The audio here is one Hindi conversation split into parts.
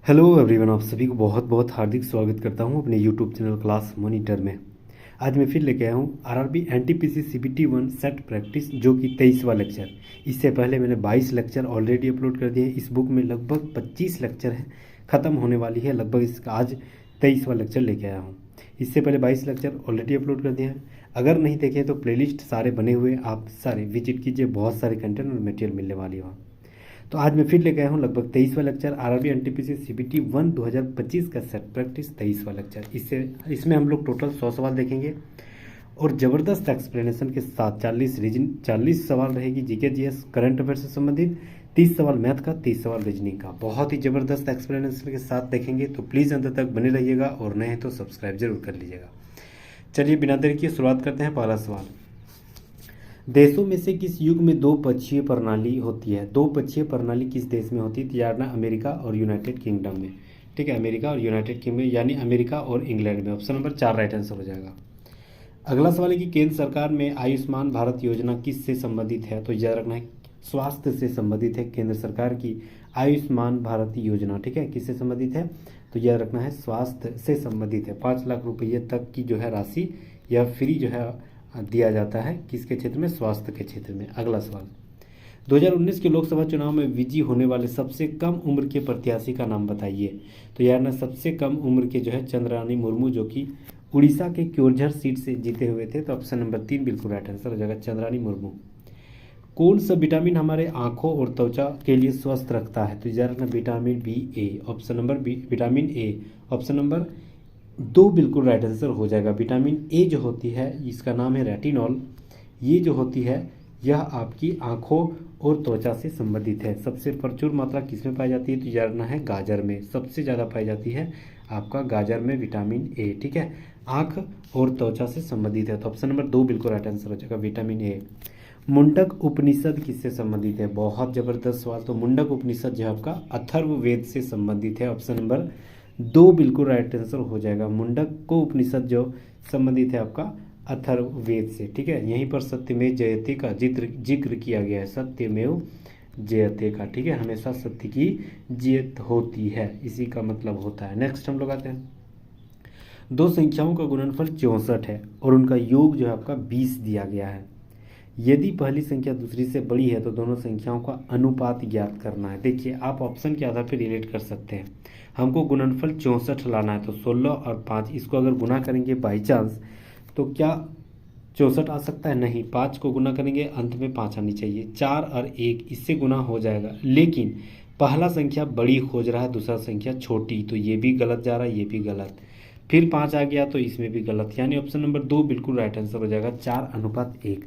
हेलो एवरीवन, आप सभी को बहुत बहुत हार्दिक स्वागत करता हूं अपने यूट्यूब चैनल क्लास मॉनिटर में। आज मैं फिर लेके आया हूं RRB NTPC CBT 1 set practice, जो कि 23वां लेक्चर। इससे पहले मैंने 22 लेक्चर ऑलरेडी अपलोड कर दिए हैं। इस बुक में लगभग 25 लेक्चर हैं, ख़त्म होने वाली है लगभग। इसका आज 23वां लेक्चर लेके आया हूँ। इससे पहले 22 लेक्चर ऑलरेडी अपलोड कर दिए हैं। अगर नहीं देखे तो प्लेलिस्ट सारे बने हुए, आप सारे विजिट कीजिए, बहुत सारे कंटेंट और मटेरियल मिलने वाली है वहाँ। तो आज मैं फिर लेके आया हूँ लगभग 23वां लेक्चर आरआरबी एनटीपीसी सीबीटी 1 2025 का सेट प्रैक्टिस 23वां लेक्चर। इसमें हम लोग टोटल 100 सवाल देखेंगे और ज़बरदस्त एक्सप्लेनेशन के साथ 40 सवाल रहेगी जीके जीएस करंट अफेयर से संबंधित, 30 सवाल मैथ का, 30 सवाल रीजनिंग का। बहुत ही ज़बरदस्त एक्सप्लेनेशन के साथ देखेंगे, तो प्लीज़ अंत तक बने रहिएगा और नए हैं तो सब्सक्राइब जरूर कर लीजिएगा। चलिए बिना देरी किए शुरुआत करते हैं। पहला सवाल, देशों में से किस युग में दो पक्षीय प्रणाली होती है? दो पक्षीय प्रणाली किस देश में होती है? तो यार ना अमेरिका और यूनाइटेड किंगडम में। ठीक है, अमेरिका और यूनाइटेड किंगडम, यानी अमेरिका और इंग्लैंड में। ऑप्शन नंबर 4 राइट आंसर हो जाएगा। अगला सवाल है कि केंद्र सरकार में आयुष्मान भारत योजना किससे संबंधित है? तो याद रखना है स्वास्थ्य से संबंधित है केंद्र सरकार की आयुष्मान भारत योजना। ठीक है, किससे संबंधित है? तो याद रखना है स्वास्थ्य से संबंधित है। 5 लाख रुपये तक की जो है राशि यह फ्री जो है दिया जाता है किसके क्षेत्र में? स्वास्थ्य के क्षेत्र में। अगला सवाल, 2019 के लोकसभा चुनाव में विजयी होने वाले सबसे कम उम्र के प्रत्याशी का नाम बताइए। तो यार ना सबसे कम उम्र के जो है चंद्रानी मुर्मू, जो कि उड़ीसा के क्योरझर सीट से जीते हुए थे। तो ऑप्शन नंबर 3 बिल्कुल राइट आंसर हो जाएगा, चंद्रानी मुर्मू। कौन सा विटामिन हमारे आंखों और त्वचा के लिए स्वस्थ रखता है? तो याद रखना vitamin B A. Option number B vitamin A, option number 2 बिल्कुल राइट आंसर हो जाएगा। विटामिन ए जो होती है, इसका नाम है रेटिनॉल। ये जो होती है यह आपकी आंखों और त्वचा से संबंधित है। सबसे प्रचुर मात्रा किसमें पाई जाती है? तो जानना है गाजर में। सबसे ज़्यादा पाई जाती है आपका गाजर में विटामिन ए। ठीक है, आंख और त्वचा से संबंधित है। तो ऑप्शन नंबर 2 बिल्कुल राइट आंसर हो जाएगा, विटामिन ए। मुंडक उपनिषद किससे संबंधित है? बहुत जबरदस्त सवाल। तो मुंडक उपनिषद जो है आपका अथर्ववेद से संबंधित है। ऑप्शन नंबर 2 बिल्कुल राइट आंसर हो जाएगा। मुंडक को उपनिषद जो संबंधित है आपका अथर्ववेद से। ठीक है, यहीं पर सत्यमेव जयते का जिक्र किया गया है, सत्यमेव जयते का। ठीक है, हमेशा सत्य की जीत होती है, इसी का मतलब होता है। नेक्स्ट हम लोग आते हैं, दो संख्याओं का गुणनफल 64 है और उनका योग जो है आपका 20 दिया गया है। यदि पहली संख्या दूसरी से बड़ी है तो दोनों संख्याओं का अनुपात ज्ञात करना है। देखिए, आप ऑप्शन के आधार पर रिलेट कर सकते हैं। हमको गुणनफल 64 लाना है, तो 16 और 5 इसको अगर गुना करेंगे बाई चांस, तो क्या 64 आ सकता है? नहीं। 5 को गुना करेंगे अंत में 5 आनी चाहिए। 4 और 1 इससे गुना हो जाएगा, लेकिन पहला संख्या बड़ी खोज रहा है, दूसरा संख्या छोटी, तो ये भी गलत जा रहा है, ये भी गलत। फिर 5 आ गया तो इसमें भी गलत, यानी ऑप्शन नंबर 2 बिल्कुल राइट आंसर हो जाएगा, 4:1।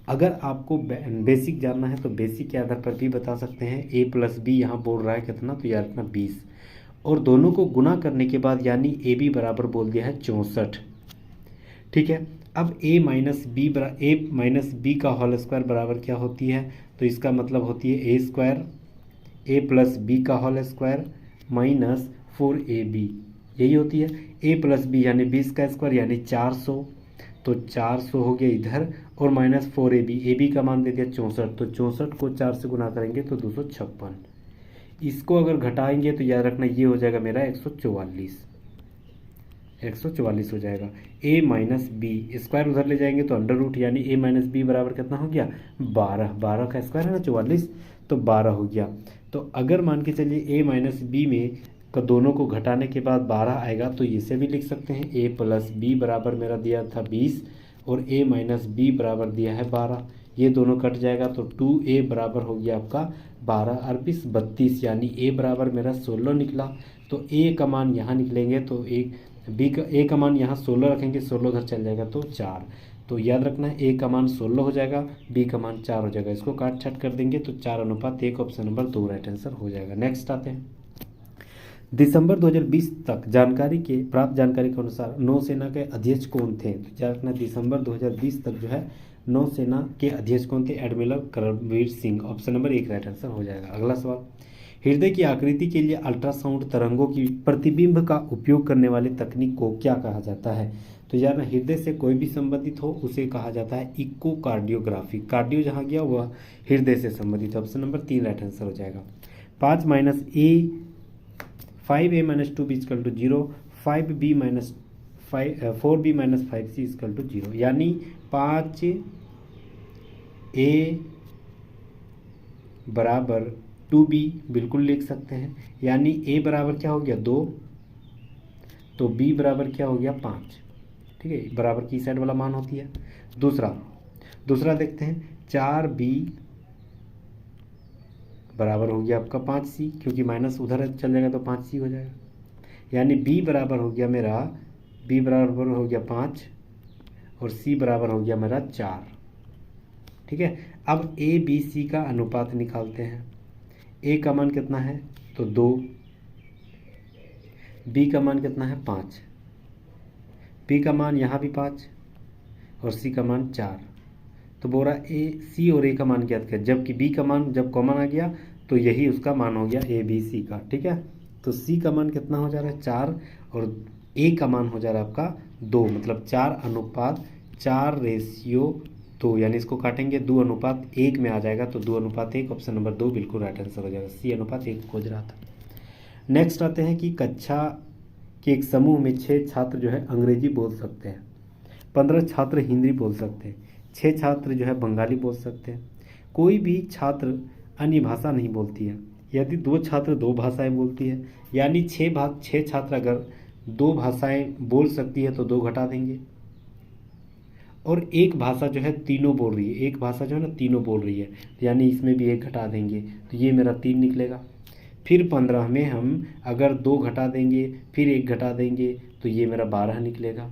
अगर आपको बेसिक जानना है तो बेसिक के आधार पर भी बता सकते हैं। a + b यहाँ बोल रहा है कितना? तो यार इतना 20, और दोनों को गुना करने के बाद यानी ए बी बराबर बोल दिया है 64। ठीक है, अब a माइनस बी का होल स्क्वायर बराबर क्या होती है? तो इसका मतलब होती है a + b का होल स्क्वायर माइनस 4ab, यही होती है। a + b यानी 20 का स्क्वायर यानी 400, तो 400 हो गया इधर, और माइनस 4ab का मान दे दिया 64, तो 64 को 4 से गुना करेंगे तो 256। इसको अगर घटाएंगे तो याद रखना ये हो जाएगा मेरा 144 हो जाएगा। a माइनस बी स्क्वायर उधर ले जाएंगे तो अंडर रूट, यानी a माइनस बी बराबर कितना हो गया? 12। 12 का स्क्वायर है ना 44, तो 12 हो गया। तो अगर मान के चलिए a माइनस बी में दोनों को घटाने के बाद 12 आएगा, तो इसे भी लिख सकते हैं a + b बराबर मेरा दिया था 20 और a माइनस बी बराबर दिया है 12। ये दोनों कट जाएगा तो 2a बराबर हो गया आपका 12 और 20 32, यानी a बराबर मेरा 16 निकला। तो a का मान यहाँ निकलेंगे तो a का मान यहाँ 16 रखेंगे, 16 उधर चल जाएगा तो 4। तो याद रखना है a का मान 16 हो जाएगा, b का मान 4 हो जाएगा। इसको काट छाट कर देंगे तो 4:1, ऑप्शन नंबर 2 राइट आंसर हो जाएगा। नेक्स्ट आते हैं, दिसंबर 2020 तक प्राप्त जानकारी के अनुसार नौसेना के अध्यक्ष कौन थे? तो याद रखना दिसंबर 2020 तक जो है नौसेना के अध्यक्ष कौन थे? Admiral Karamvir Singh. Option number 1 right answer हो जाएगा। अगला सवाल, हृदय की आकृति के लिए अल्ट्रासाउंड तरंगों की प्रतिबिंब का उपयोग करने वाली तकनीक को क्या कहा जाता है? तो यार हृदय से कोई भी संबंधित हो उसे कहा जाता है इकोकार्डियोग्राफी। कार्डियो जहाँ गया वह हृदय से संबंधित। ऑप्शन नंबर 3 राइट आंसर हो जाएगा। 5 - a 5a minus 2b equal to 0, 5b minus 4b minus 5c equal to 0, यानी 5a बराबर 2b बिल्कुल लिख सकते हैं, यानी a बराबर क्या हो गया 2, तो b बराबर क्या हो गया 5। ठीक है, बराबर की साइड वाला मान होती है। दूसरा देखते हैं, 4b बराबर हो गया आपका 5c, क्योंकि माइनस उधर चल जाएगा तो 5c हो जाएगा, यानी b बराबर हो गया मेरा, b बराबर हो गया 5 और c बराबर हो गया मेरा 4। ठीक है, अब a b c का अनुपात निकालते हैं। a का मान कितना है तो 2, b का मान कितना है 5, b का मान यहाँ भी 5 और c का मान 4। तो बोल रहा ए सी और ए का मान ज्ञात कर, जबकि बी का मान जब कॉमन आ गया तो यही उसका मान हो गया ए बी सी का। ठीक है, तो सी का मान कितना हो जा रहा है 4 और ए का मान हो जा रहा है आपका 2, मतलब 4:4:2, यानी इसको काटेंगे 2:1 में आ जाएगा, तो 2:1, ऑप्शन नंबर 2 बिल्कुल राइट आंसर हो जाएगा। C:1 खोज रहा था। नेक्स्ट आते हैं कि कक्षा के एक समूह में 6 छात्र जो है अंग्रेजी बोल सकते हैं, 15 छात्र हिंदी बोल सकते हैं, 6 छात्र जो है बंगाली बोल सकते हैं, कोई भी छात्र अन्य भाषा नहीं बोलती है। यदि 2 छात्र 2 भाषाएं बोलती है, यानी 6 छात्र अगर 2 भाषाएं बोल सकती है तो 2 घटा देंगे, और एक भाषा जो है तीनों बोल रही है, एक भाषा जो है ना तीनों बोल रही है, यानी इसमें भी 1 घटा देंगे, तो ये मेरा 3 निकलेगा। फिर 15 में हम अगर 2 घटा देंगे फिर 1 घटा देंगे तो ये मेरा 12 निकलेगा।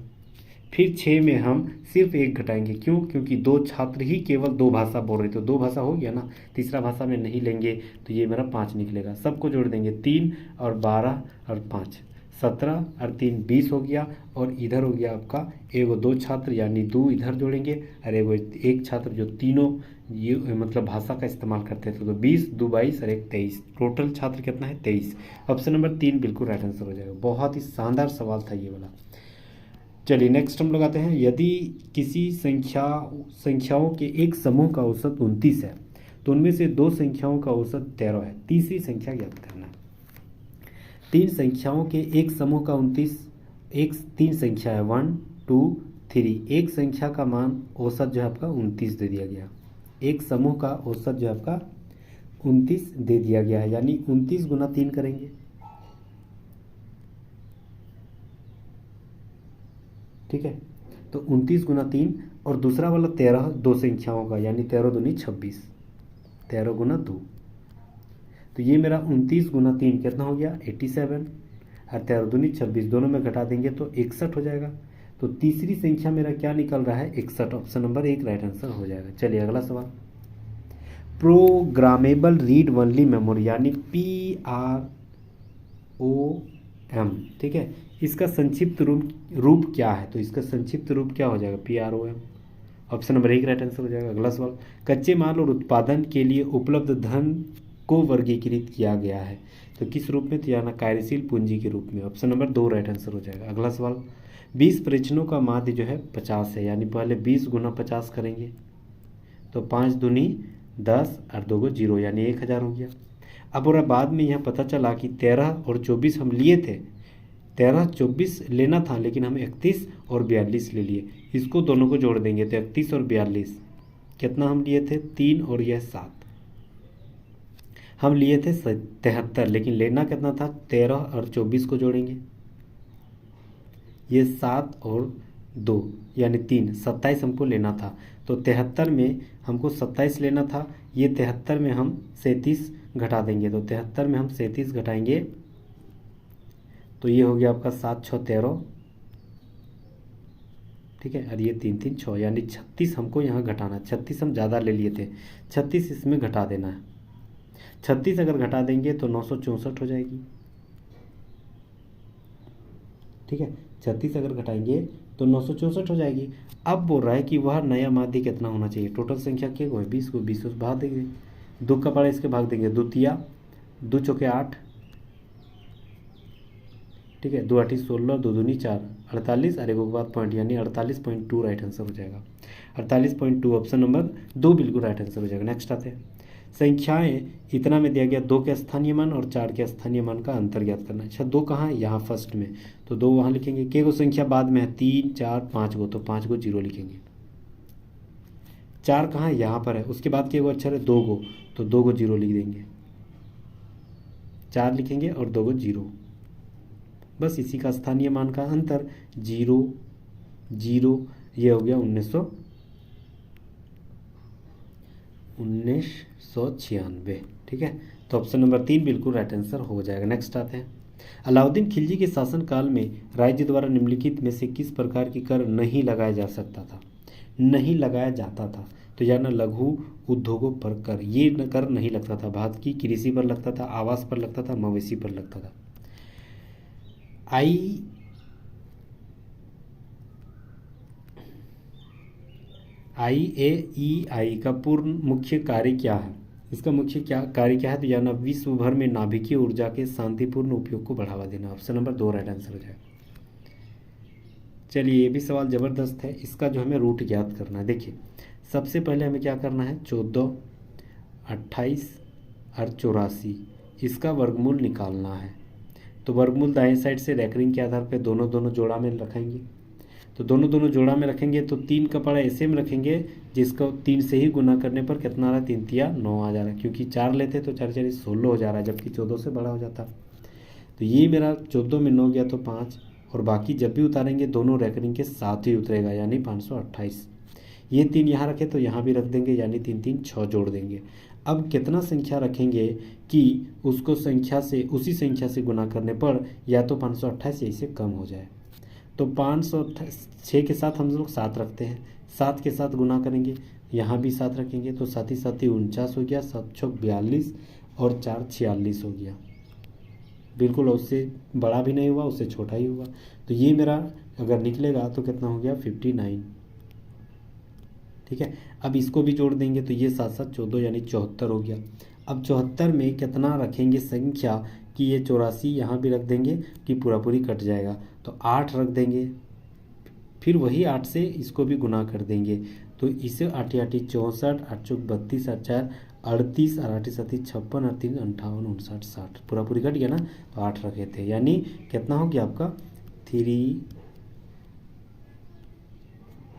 फिर 6 में हम सिर्फ 1 घटाएंगे, क्यों? क्योंकि 2 छात्र ही केवल 2 भाषा बोल रहे, तो 2 भाषा हो गया ना, तीसरा भाषा में नहीं लेंगे तो ये मेरा 5 निकलेगा। सबको जोड़ देंगे, 3 और 12 और 5 17 और 3 20 हो गया, और इधर हो गया आपका 2 छात्र, यानी 2 इधर जोड़ेंगे और 1 छात्र जो तीनों ये मतलब भाषा का इस्तेमाल करते थे, तो 20 2 22 और 1 23, टोटल छात्र कितना है 23। ऑप्शन नंबर 3 बिल्कुल राइट आंसर हो जाएगा। बहुत ही शानदार सवाल था ये वाला। चलिए नेक्स्ट हम लोग आते हैं, यदि किसी संख्याओं के एक समूह का औसत 29 है तो उनमें से 2 संख्याओं का औसत 13 है, तीसरी संख्या ज्ञात करना है। 3 संख्याओं के एक समूह का 29, 3 संख्या है 1 2 3, एक संख्या का मान औसत जो है आपका 29 दे दिया गया, एक समूह का औसत जो है आपका 29 दे दिया गया है, यानी 29 गुना 3 करेंगे। ठीक है, तो 29 गुना 3, और दूसरा वाला 13 2 संख्याओं का, यानी 13 दूनी 26, 13 गुना 2, तो ये मेरा 29 गुना 3 कितना हो गया 87, और 13 दूनी 26, दोनों में घटा देंगे तो 61 हो जाएगा। तो तीसरी संख्या मेरा क्या निकल रहा है 61, ऑप्शन नंबर 1 राइट आंसर हो जाएगा। चलिए अगला सवाल, प्रोग्रामेबल रीड ओनली मेमोरी, यानी PROM। ठीक है, इसका संक्षिप्त रूप क्या है? तो इसका संक्षिप्त रूप क्या हो जाएगा PROM, option number 1 right answer हो जाएगा। अगला सवाल, कच्चे माल और उत्पादन के लिए उपलब्ध धन को वर्गीकृत किया गया है, तो किस रूप में? तो यानी कार्यशील पूंजी के रूप में, ऑप्शन नंबर 2 राइट आंसर हो जाएगा। अगला सवाल, 20 परीक्षणों का माध्य जो है 50 है, यानी पहले 20 गुना 50 करेंगे तो 5 दूनी 10 और 2 0, यानी 1000 हो गया। अब और बाद में यह पता चला कि 13 और 24 हम लिए थे, 13 24 लेना था, लेकिन हम 31 और 42 ले लिए, इसको दोनों को जोड़ देंगे तो 31 और 42 कितना हम लिए थे 3 और यह 7, हम लिए थे 73, लेकिन लेना कितना था 13 और 24 को जोड़ेंगे, ये 7 और 2 यानी 3, 27 हमको लेना था, तो 73 में हमको 27 लेना था, ये 73 में हम 37 घटा देंगे, तो 73 में हम 37 घटाएंगे तो ये हो गया आपका 7 6 13। ठीक है, और ये 3 3 6, यानी 36 हमको यहाँ घटाना, 36 हम ज़्यादा ले लिए थे, 36 इसमें घटा देना है। 36 अगर घटा देंगे तो 964 हो जाएगी। ठीक है, 36 अगर घटाएंगे तो 964 हो जाएगी। अब बोल रहा है कि वह नया माध्य कितना होना चाहिए, टोटल संख्या क्या है 20 को 20 से भाग देंगे, 2 का पड़ा इसके भाग देंगे, 2 तिया 2 चौके 8, ठीक है, 2 8 16, 2 दूनी 4 48, और एक के बाद पॉइंट, यानी 48.2 राइट आंसर हो जाएगा। 48.2 ऑप्शन नंबर 2 बिल्कुल राइट आंसर हो जाएगा। नेक्स्ट आते हैं, संख्याएं इतना में दिया गया 2 के स्थानीय मान और 4 के स्थानीय मान का अंतर ज्ञात करना है। अच्छा 2 कहाँ है, यहाँ फर्स्ट में, तो 2 वहाँ लिखेंगे। के को संख्या बाद में है 3 4 5 गो, तो 5 गो 0 लिखेंगे। 4 कहाँ है, यहाँ पर है, उसके बाद के गो अक्षर है 2 गो, तो 2 गो 0 लिख देंगे। 4 लिखेंगे और 2 गो 0, बस इसी का स्थानीय मान का अंतर 0 0, ये हो गया 1996। ठीक है, तो ऑप्शन नंबर 3 बिल्कुल राइट आंसर हो जाएगा। नेक्स्ट आते हैं, अलाउद्दीन खिलजी के शासनकाल में राज्य द्वारा निम्नलिखित में से किस प्रकार की कर नहीं लगाया जा सकता था, नहीं लगाया जाता था। तो यार ना लघु उद्योगों पर कर, ये कर नहीं लगता था। भारत की कृषि पर लगता था, आवास पर लगता था, मवेशी पर लगता था। IAEI का पूर्ण मुख्य कार्य क्या है, इसका मुख्य कार्य क्या है, तो यानी विश्व भर में नाभिकीय ऊर्जा के शांतिपूर्ण उपयोग को बढ़ावा देना। ऑप्शन नंबर 2 राइट आंसर हो जाएगा। चलिए ये भी सवाल ज़बरदस्त है, इसका जो हमें रूट ज्ञात करना है। देखिए सबसे पहले हमें क्या करना है, 14 28 और 84 इसका वर्गमूल निकालना है। तो वर्गमूल दाएं साइड से रैंकिंग के आधार पर दोनों जोड़ा में रखेंगे। तो दोनों जोड़ा में रखेंगे तो 3 का पड़ा ऐसे में रखेंगे, जिसको 3 से ही गुना करने पर कितना आ रहा है, 3 तिया 9 आ जा रहा है, क्योंकि 4 लेते तो 4 4 16 हो जा रहा है, जबकि 14 से बड़ा हो जाता। तो ये मेरा 14 में 9 गया तो 5, और बाकी जब भी उतारेंगे दोनों रैंकिंग के साथ ही उतरेगा, यानी 528। ये 3 यहाँ रखे तो यहाँ भी रख देंगे, यानी 3 3 6 जोड़ देंगे। अब कितना संख्या रखेंगे कि उसको संख्या से उसी संख्या से गुना करने पर या तो 528 या इससे कम हो जाए। तो 506 के साथ हम लोग 7 रखते हैं, 7 के साथ गुना करेंगे, यहाँ भी 7 रखेंगे, तो 7 ही 7 ही 49 हो गया, 7 6 42 और 4 46 हो गया। बिल्कुल उससे बड़ा भी नहीं हुआ, उससे छोटा ही हुआ। तो ये मेरा अगर निकलेगा तो कितना हो गया, 59। ठीक है, अब इसको भी जोड़ देंगे तो ये 7 7 14 यानी 74 हो गया। अब 74 में कितना रखेंगे संख्या कि ये 84 यहाँ भी रख देंगे कि पूरा पूरी कट जाएगा, तो 8 रख देंगे, फिर वही 8 से इसको भी गुना कर देंगे। तो इसे 8 8 64, 8 चौक 32, 8 4 38 और 8 7 56 और 3 58 59 60, पूरा पूरी कट गया ना, तो 8 रखे थे, यानी कितना हो गया आपका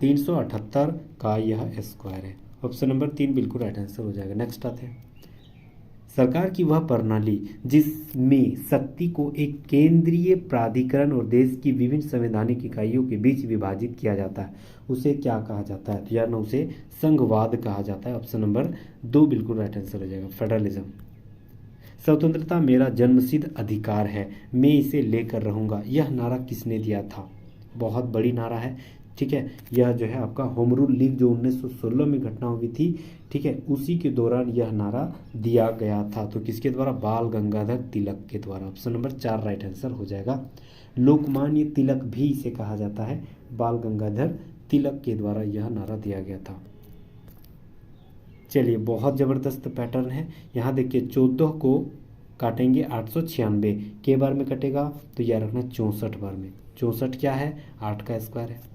378 का यह स्क्वायर है। ऑप्शन नंबर 3 बिल्कुल राइट आंसर हो जाएगा। नेक्स्ट आते हैं, सरकार की वह प्रणाली जिसमें शक्ति को एक केंद्रीय प्राधिकरण और देश की विभिन्न संवैधानिक इकाइयों के बीच विभाजित किया जाता है, उसे क्या कहा जाता है, तो यार ना उसे संघवाद कहा जाता है। ऑप्शन नंबर 2 बिल्कुल राइट आंसर हो जाएगा। फेडरलिज्म, स्वतंत्रता मेरा जन्मसिद्ध अधिकार है, मैं इसे लेकर रहूंगा, यह नारा किसने दिया था, बहुत बड़ी नारा है। ठीक है, यह जो है आपका होम रूल लीग जो 1916 में घटना हुई थी, ठीक है, उसी के दौरान यह नारा दिया गया था। तो किसके द्वारा, बाल गंगाधर तिलक के द्वारा। ऑप्शन नंबर 4 राइट आंसर हो जाएगा। लोकमान्य तिलक भी इसे कहा जाता है, बाल गंगाधर तिलक के द्वारा यह नारा दिया गया था। चलिए बहुत ज़बरदस्त पैटर्न है, यहाँ देखिए 14 को काटेंगे 896 के बार में कटेगा, तो यह रखना 64 बार में। 64 क्या है, 8 का स्क्वायर है।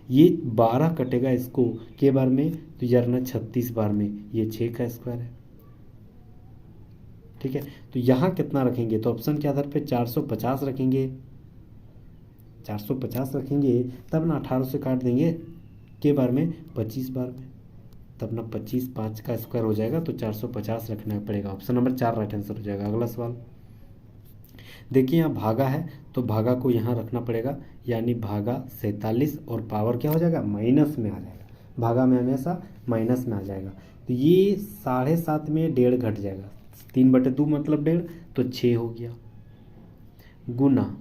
ये 12 कटेगा इसको के बार में, तो यह रखना 36 बार में, ये 6 का स्क्वायर है। ठीक है, तो यहाँ कितना रखेंगे, तो ऑप्शन के आधार पे 450 रखेंगे, 450 रखेंगे, तब ना 18 से काट देंगे के बार में 25 बार में, तब ना 25 5 का स्क्वायर हो जाएगा, तो 450 रखना पड़ेगा। ऑप्शन नंबर 4 राइट आंसर हो जाएगा। अगला सवाल देखिए, यहाँ भागा है तो भागा को यहाँ रखना पड़ेगा, यानी भागा 47 और पावर क्या हो जाएगा, माइनस में आ जाएगा, भागा में हमेशा माइनस में आ जाएगा। तो ये 7.5 में 1.5 घट जाएगा, 3/2 मतलब 1.5, तो 6 हो गया, गुना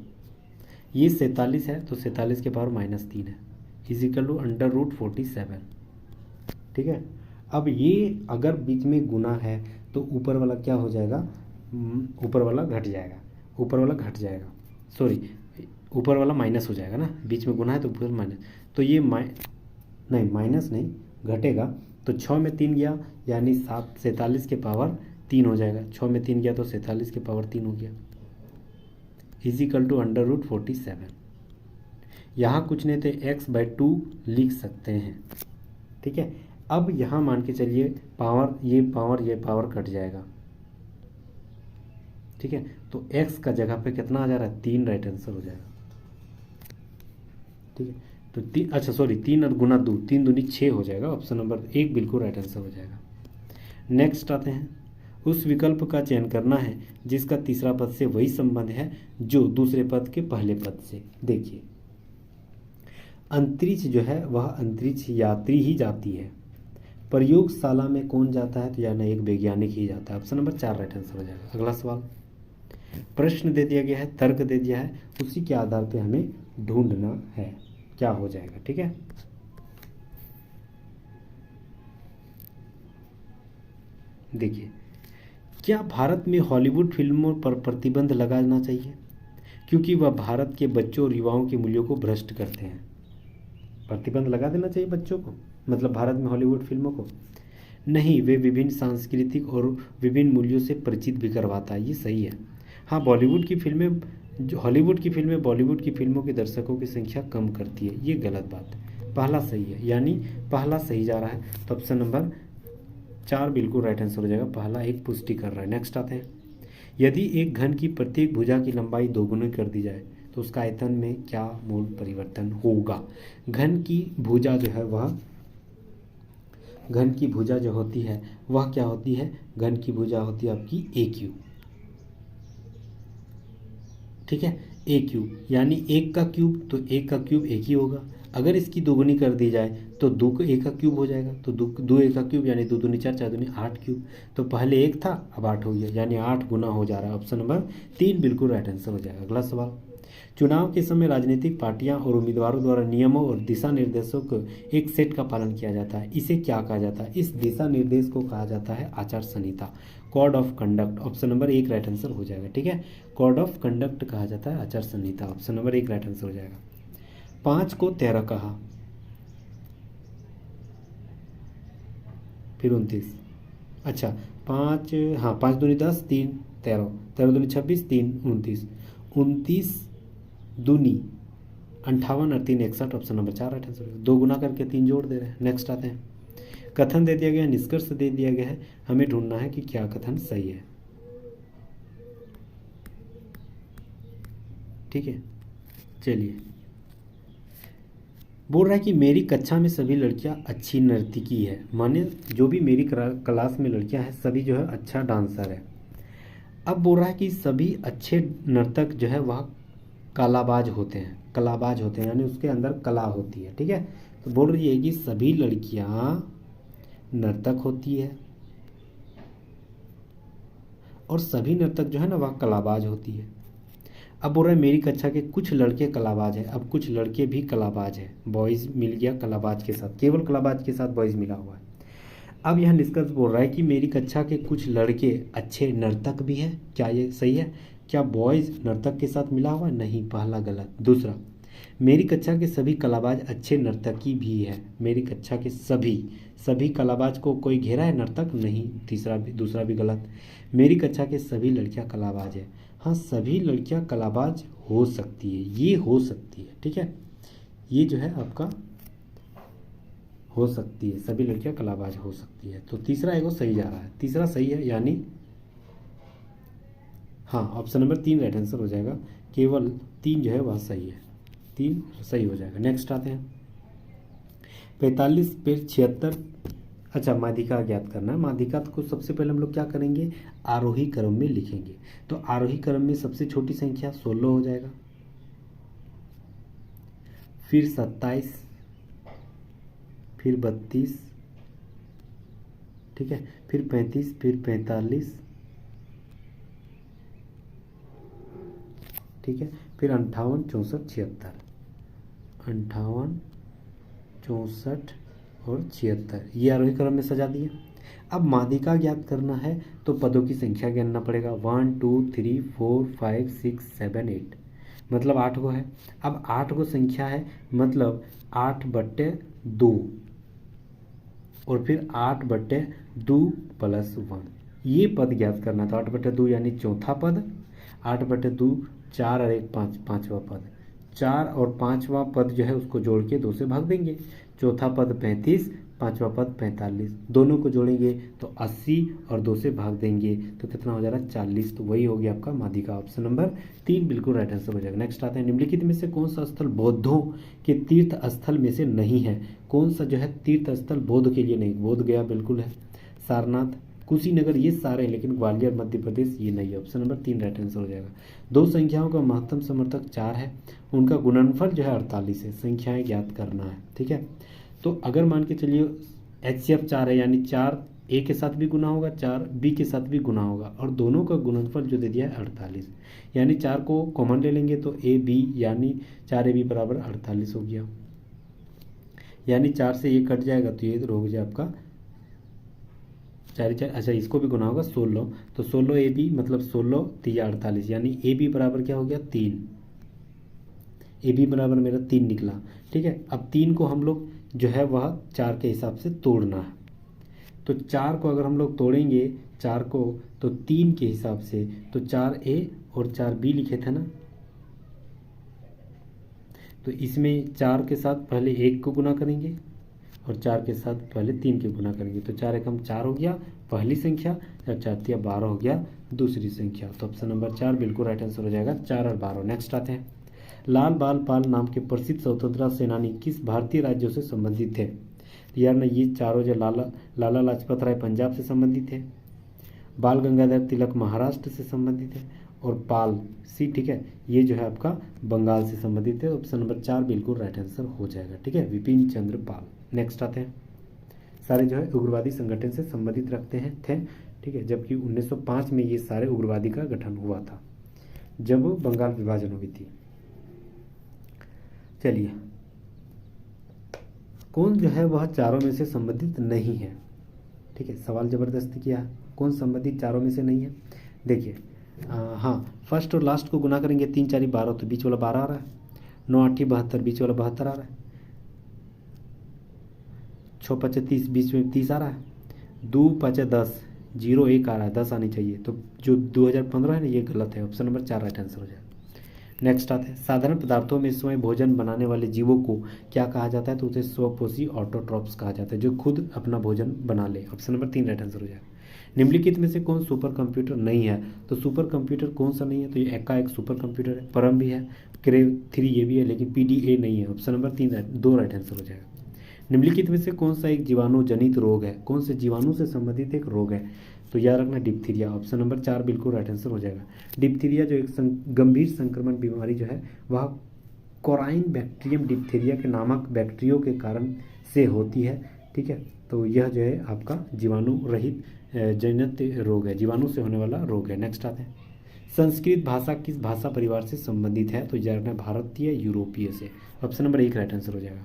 ये 47 है तो 47 के पावर -3 है, इजिकल टू √47। ठीक है, अब ये अगर बीच में गुना है तो ऊपर वाला क्या हो जाएगा, ऊपर वाला घट जाएगा, ऊपर वाला घट जाएगा, सॉरी ऊपर वाला माइनस हो जाएगा ना, बीच में गुना है तो ऊपर माइनस, तो ये नहीं माइनस नहीं घटेगा, तो 6 में 3 गया यानी 47 के पावर 3 हो जाएगा, 6 में 3 गया तो 47 के पावर 3 हो गया, इजिकल टू √47। यहाँ कुछ नहीं थे, x/2 लिख सकते हैं। ठीक है, अब यहाँ मान के चलिए पावर, ये पावर कट जाएगा, ठीक है। तो x का जगह पे कितना आ जा रहा है, 3 राइट आंसर हो जाएगा, ठीक है। तो तीन, अच्छा सॉरी, 3 और गुना 2, 3 दूनी 6 हो जाएगा। ऑप्शन नंबर 1 बिल्कुल राइट आंसर हो जाएगा। नेक्स्ट आते हैं, उस विकल्प का चयन करना है जिसका तीसरा पद से वही संबंध है जो दूसरे पद के पहले पद से। देखिए अंतरिक्ष जो है वह अंतरिक्ष यात्री ही जाती है, प्रयोगशाला में कौन जाता है, तो यानी एक वैज्ञानिक ही जाता है। ऑप्शन नंबर 4 राइट आंसर हो जाएगा। अगला सवाल, प्रश्न दे दिया गया है, तर्क दे दिया है, उसी के आधार पे हमें ढूंढना है क्या हो जाएगा, ठीक है। देखिए, क्या भारत में हॉलीवुड फिल्मों पर प्रतिबंध लगाना चाहिए क्योंकि वह भारत के बच्चों और युवाओं के मूल्यों को भ्रष्ट करते हैं? प्रतिबंध लगा देना चाहिए बच्चों को, मतलब भारत में हॉलीवुड फिल्मों को? नहीं, वे विभिन्न सांस्कृतिक और विभिन्न मूल्यों से परिचित भी करवाता है, ये सही है। हाँ, बॉलीवुड की फिल्में, जो हॉलीवुड की फिल्में बॉलीवुड की फिल्मों के दर्शकों की संख्या कम करती है, ये गलत बात है। पहला सही है, यानी पहला सही जा रहा है, तो ऑप्शन नंबर 4 बिल्कुल राइट आंसर हो जाएगा। पहला एक पुष्टि कर रहा है। नेक्स्ट आते हैं, यदि एक घन की प्रत्येक भुजा की लंबाई दोगुनी कर दी जाए तो उसका आयतन में क्या मूल परिवर्तन होगा? घन की भुजा जो है वह, घन की भुजा जो होती है वह क्या होती है? घन की भुजा होती है आपकी ए क्यूब, ठीक है। ए क्यूब यानी 1 का क्यूब, तो 1 का क्यूब 1 ही होगा। अगर इसकी दोगुनी कर दी जाए तो 2 का 1 का क्यूब हो जाएगा, तो 2 1 का क्यूब यानी 2 दूनी 4, 4 दूनी 8 क्यूब। तो पहले 1 था, अब 8 हो गया, यानी 8 गुना हो जा रहा है। ऑप्शन नंबर 3 बिल्कुल राइट आंसर हो जाएगा। अगला सवाल, चुनाव के समय राजनीतिक पार्टियां और उम्मीदवारों द्वारा नियमों और दिशा निर्देशों को एक सेट का पालन किया जाता है, इसे क्या कहा जाता है? इस दिशा निर्देश को कहा जाता है आचार संहिता, code of conduct. Option number 1 right answer हो जाएगा, ठीक है। कोड ऑफ कंडक्ट कहा जाता है आचार संहिता, ऑप्शन नंबर 1 राइट आंसर हो जाएगा। 5 को 13 कहा, फिर 29, अच्छा 5, हाँ 5 दूनी 10, 3 13, 13 दूनी 26, 3 29, 29 दूनी 58 और 3 61, ऑप्शन नंबर 4 राइट आंसर। 2 गुना करके 3 जोड़ दे रहे हैं। नेक्स्ट आते हैं, कथन दे दिया गया है, निष्कर्ष दे दिया गया है, हमें ढूंढना है कि क्या कथन सही है, ठीक है। चलिए, बोल रहा है कि मेरी कक्षा में सभी लड़कियां अच्छी नर्तकी है, माने जो भी मेरी क्लास में लड़कियां हैं सभी जो है अच्छा डांसर है। अब बोल रहा है कि सभी अच्छे नर्तक जो है वह कलाबाज होते हैं, कलाबाज होते हैं यानी उसके अंदर कला होती है, ठीक है। तो बोल रही है कि सभी लड़कियां नर्तक होती है और सभी नर्तक जो है ना वह कलाबाज होती है। अब बोल रहे हैं मेरी कक्षा के कुछ लड़के कलाबाज हैं, अब कुछ लड़के भी कलाबाज हैं, बॉयज़ मिल गया कलाबाज के साथ, केवल कलाबाज के साथ बॉयज़ मिला हुआ है। अब यह निष्कर्ष बोल रहा है कि मेरी कक्षा के कुछ लड़के अच्छे नर्तक भी हैं, क्या ये सही है? क्या बॉयज़ नर्तक के साथ मिला हुआ? नहीं, पहला गलत। दूसरा, मेरी कक्षा के सभी कलाबाज अच्छे नर्तकी भी है, मेरी कक्षा के सभी कलाबाज को कोई घेरा है नर्तक? नहीं, दूसरा भी गलत। मेरी कक्षा के सभी लड़कियां कलाबाज है, हाँ सभी लड़कियां कलाबाज हो सकती है, ये हो सकती है, ठीक है। ये जो है आपका हो सकती है, सभी लड़कियां कलाबाज हो सकती है। तो तीसरा एगो सही जा रहा है, तीसरा सही है, यानी हाँ ऑप्शन नंबर 3 राइट आंसर हो जाएगा, केवल 3 जो है वह सही है, 3 सही हो जाएगा। नेक्स्ट आते हैं, 45 पे 76, अच्छा माध्यिका ज्ञात करना है। माध्यिका को सबसे पहले हम लोग क्या करेंगे, आरोही क्रम में लिखेंगे। तो आरोही क्रम में सबसे छोटी संख्या 16 हो जाएगा, फिर 27, फिर 32, ठीक है, फिर 35, फिर 45, ठीक है, फिर 58, 64, 76, 58, 64 और 76, ये आरोही क्रम में सजा दिए। अब माध्यिका ज्ञात करना है तो पदों की संख्या गिनना पड़ेगा, 1 2 3 4 5 6 7 8, मतलब 8 गो है। अब 8 गो संख्या है, मतलब 8/2 और फिर 8/2 + 1, ये पद ज्ञात करना था। 8/2 यानी चौथा पद, 8/2 4 और 1 5, पाँचवा पद। 4 और 5वां पद जो है उसको जोड़ के 2 से भाग देंगे, चौथा पद 35, पाँचवा पद 45, दोनों को जोड़ेंगे तो 80 और 2 से भाग देंगे तो कितना हो जाएगा 40। तो वही हो गया आपका माध्यिका। ऑप्शन नंबर 3 बिल्कुल राइट आंसर हो जाएगा। नेक्स्ट आता है, निम्नलिखित में से कौन सा स्थल बौद्धों के तीर्थ स्थल में से नहीं है? कौन सा जो है तीर्थ स्थल बौद्ध के लिए नहीं? बोध गया बिल्कुल है, सारनाथ, कुशीनगर, ये सारे, लेकिन ग्वालियर मध्य प्रदेश ये नहीं है। ऑप्शन नंबर 3 राइट आंसर हो जाएगा। दो संख्याओं का महत्तम समर्थक 4 है, उनका गुणनफल जो है 48 है। संख्याएं ज्ञात करना है, ठीक है। तो अगर मान के चलिए HCF 4 है, यानी 4 ए के साथ भी गुना होगा, 4 बी के साथ भी गुना होगा, और दोनों का गुणनफल जो दे दिया है 48, यानी 4 को कॉमन ले लेंगे तो ए बी, यानी 4AB बराबर 48 हो गया। यानी 4 से ये कट जाएगा तो ये हो गया आपका 4 अच्छा इसको भी गुना होगा 16, तो 16AB मतलब 16 3 48, यानी AB बराबर क्या हो गया 3। AB बराबर मेरा 3 निकला, ठीक है। अब 3 को हम लोग जो है वह 4 के हिसाब से तोड़ना है। तो 4 को अगर हम लोग तोड़ेंगे 4 को तो 3 के हिसाब से, तो 4A और 4B लिखे थे ना, तो इसमें 4 के साथ पहले 1 को गुना करेंगे और 4 के साथ पहले 3 के गुना करेंगे, तो 4 एकम 4 हो गया पहली संख्या, और 4 तिया 12 हो गया दूसरी संख्या। तो ऑप्शन नंबर 4 बिल्कुल राइट आंसर हो जाएगा, 4 और 12। नेक्स्ट आते हैं, लाल बाल पाल नाम के प्रसिद्ध स्वतंत्रता सेनानी किस भारतीय राज्यों से संबंधित थे? तो यार ना ये चारों जो लाला लाजपत राय पंजाब से संबंधित है, बाल गंगाधर तिलक महाराष्ट्र से संबंधित है, और पाल सी, ठीक है, ये जो है आपका बंगाल से संबंधित है। ऑप्शन नंबर 4 बिल्कुल राइट आंसर हो जाएगा, ठीक है, विपिन चंद्र पाल। नेक्स्ट आते हैं, सारे जो है उग्रवादी संगठन से संबंधित रखते हैं थे, ठीक है, जबकि 1905 में ये सारे उग्रवादी का गठन हुआ था जब बंगाल विभाजन हुई थी। चलिए, कौन जो है वह चारों में से संबंधित नहीं है? ठीक है, सवाल जबरदस्ती किया, कौन संबंधित चारों में से नहीं है? देखिए, हाँ, फर्स्ट और लास्ट को गुना करेंगे, 3 4 12, तो बीच वाला 12 आ रहा है, 9 8 72, बीच वाला 72 आ रहा है, 6 5 30, बीच में 30 आ रहा है, 2 5 10, 0 1 आ रहा है, 10 आनी चाहिए, तो जो 2015 है ना ये गलत है। ऑप्शन नंबर 4 राइट आंसर हो जाए। नेक्स्ट आते हैं, साधारण पदार्थों में स्वयं भोजन बनाने वाले जीवों को क्या कहा जाता है? तो उसे स्वपोषी ऑटोट्रॉप्स कहा जाता है, जो खुद अपना भोजन बना ले। ऑप्शन नंबर 3 राइट आंसर हो जाएगा। निम्नलिखित में से कौन सुपर कंप्यूटर नहीं है? तो सुपर कंप्यूटर कौन सा नहीं है? तो ये एक सुपर कंप्यूटर है, परम भी है, क्रेव 3 ये भी है, लेकिन PDA नहीं है। ऑप्शन नंबर 2 राइट आंसर हो जाएगा। निम्नलिखित में से कौन सा एक जीवाणु जनित रोग है? कौन से जीवाणु से संबंधित एक रोग है? तो याद रखना डिप्थीरिया। ऑप्शन नंबर 4 बिल्कुल राइट आंसर हो जाएगा। डिप्थीरिया जो एक गंभीर संक्रमण बीमारी जो है वह कोराइन बैक्टीरियम डिप्थीरिया के नामक बैक्टीरियो के कारण से होती है, ठीक है। तो यह जो है आपका जीवाणु रहित जनित रोग है, जीवाणु से होने वाला रोग है। नेक्स्ट आते हैं, संस्कृत भाषा किस भाषा परिवार से संबंधित है? तो याद रखना भारतीय यूरोपीय से। ऑप्शन नंबर 1 राइट आंसर हो जाएगा,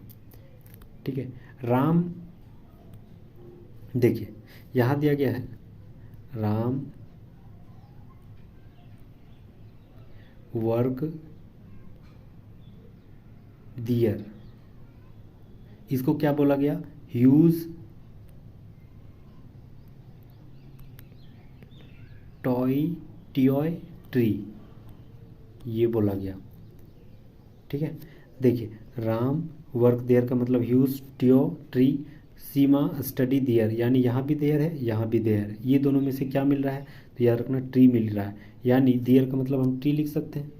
ठीक है। राम, देखिए यहाँ दिया गया है राम वर्ग दियर, इसको क्या बोला गया? ह्यूज टॉय ट्री, ये बोला गया, ठीक है। देखिए, राम वर्क देयर का मतलब ह्यूज टियो ट्री, सीमा स्टडी देयर, यानी यहाँ भी देयर है यहाँ भी देयर है, ये दोनों में से क्या मिल रहा है? तो याद रखना ट्री मिल रहा है, यानी देयर का मतलब हम ट्री लिख सकते हैं,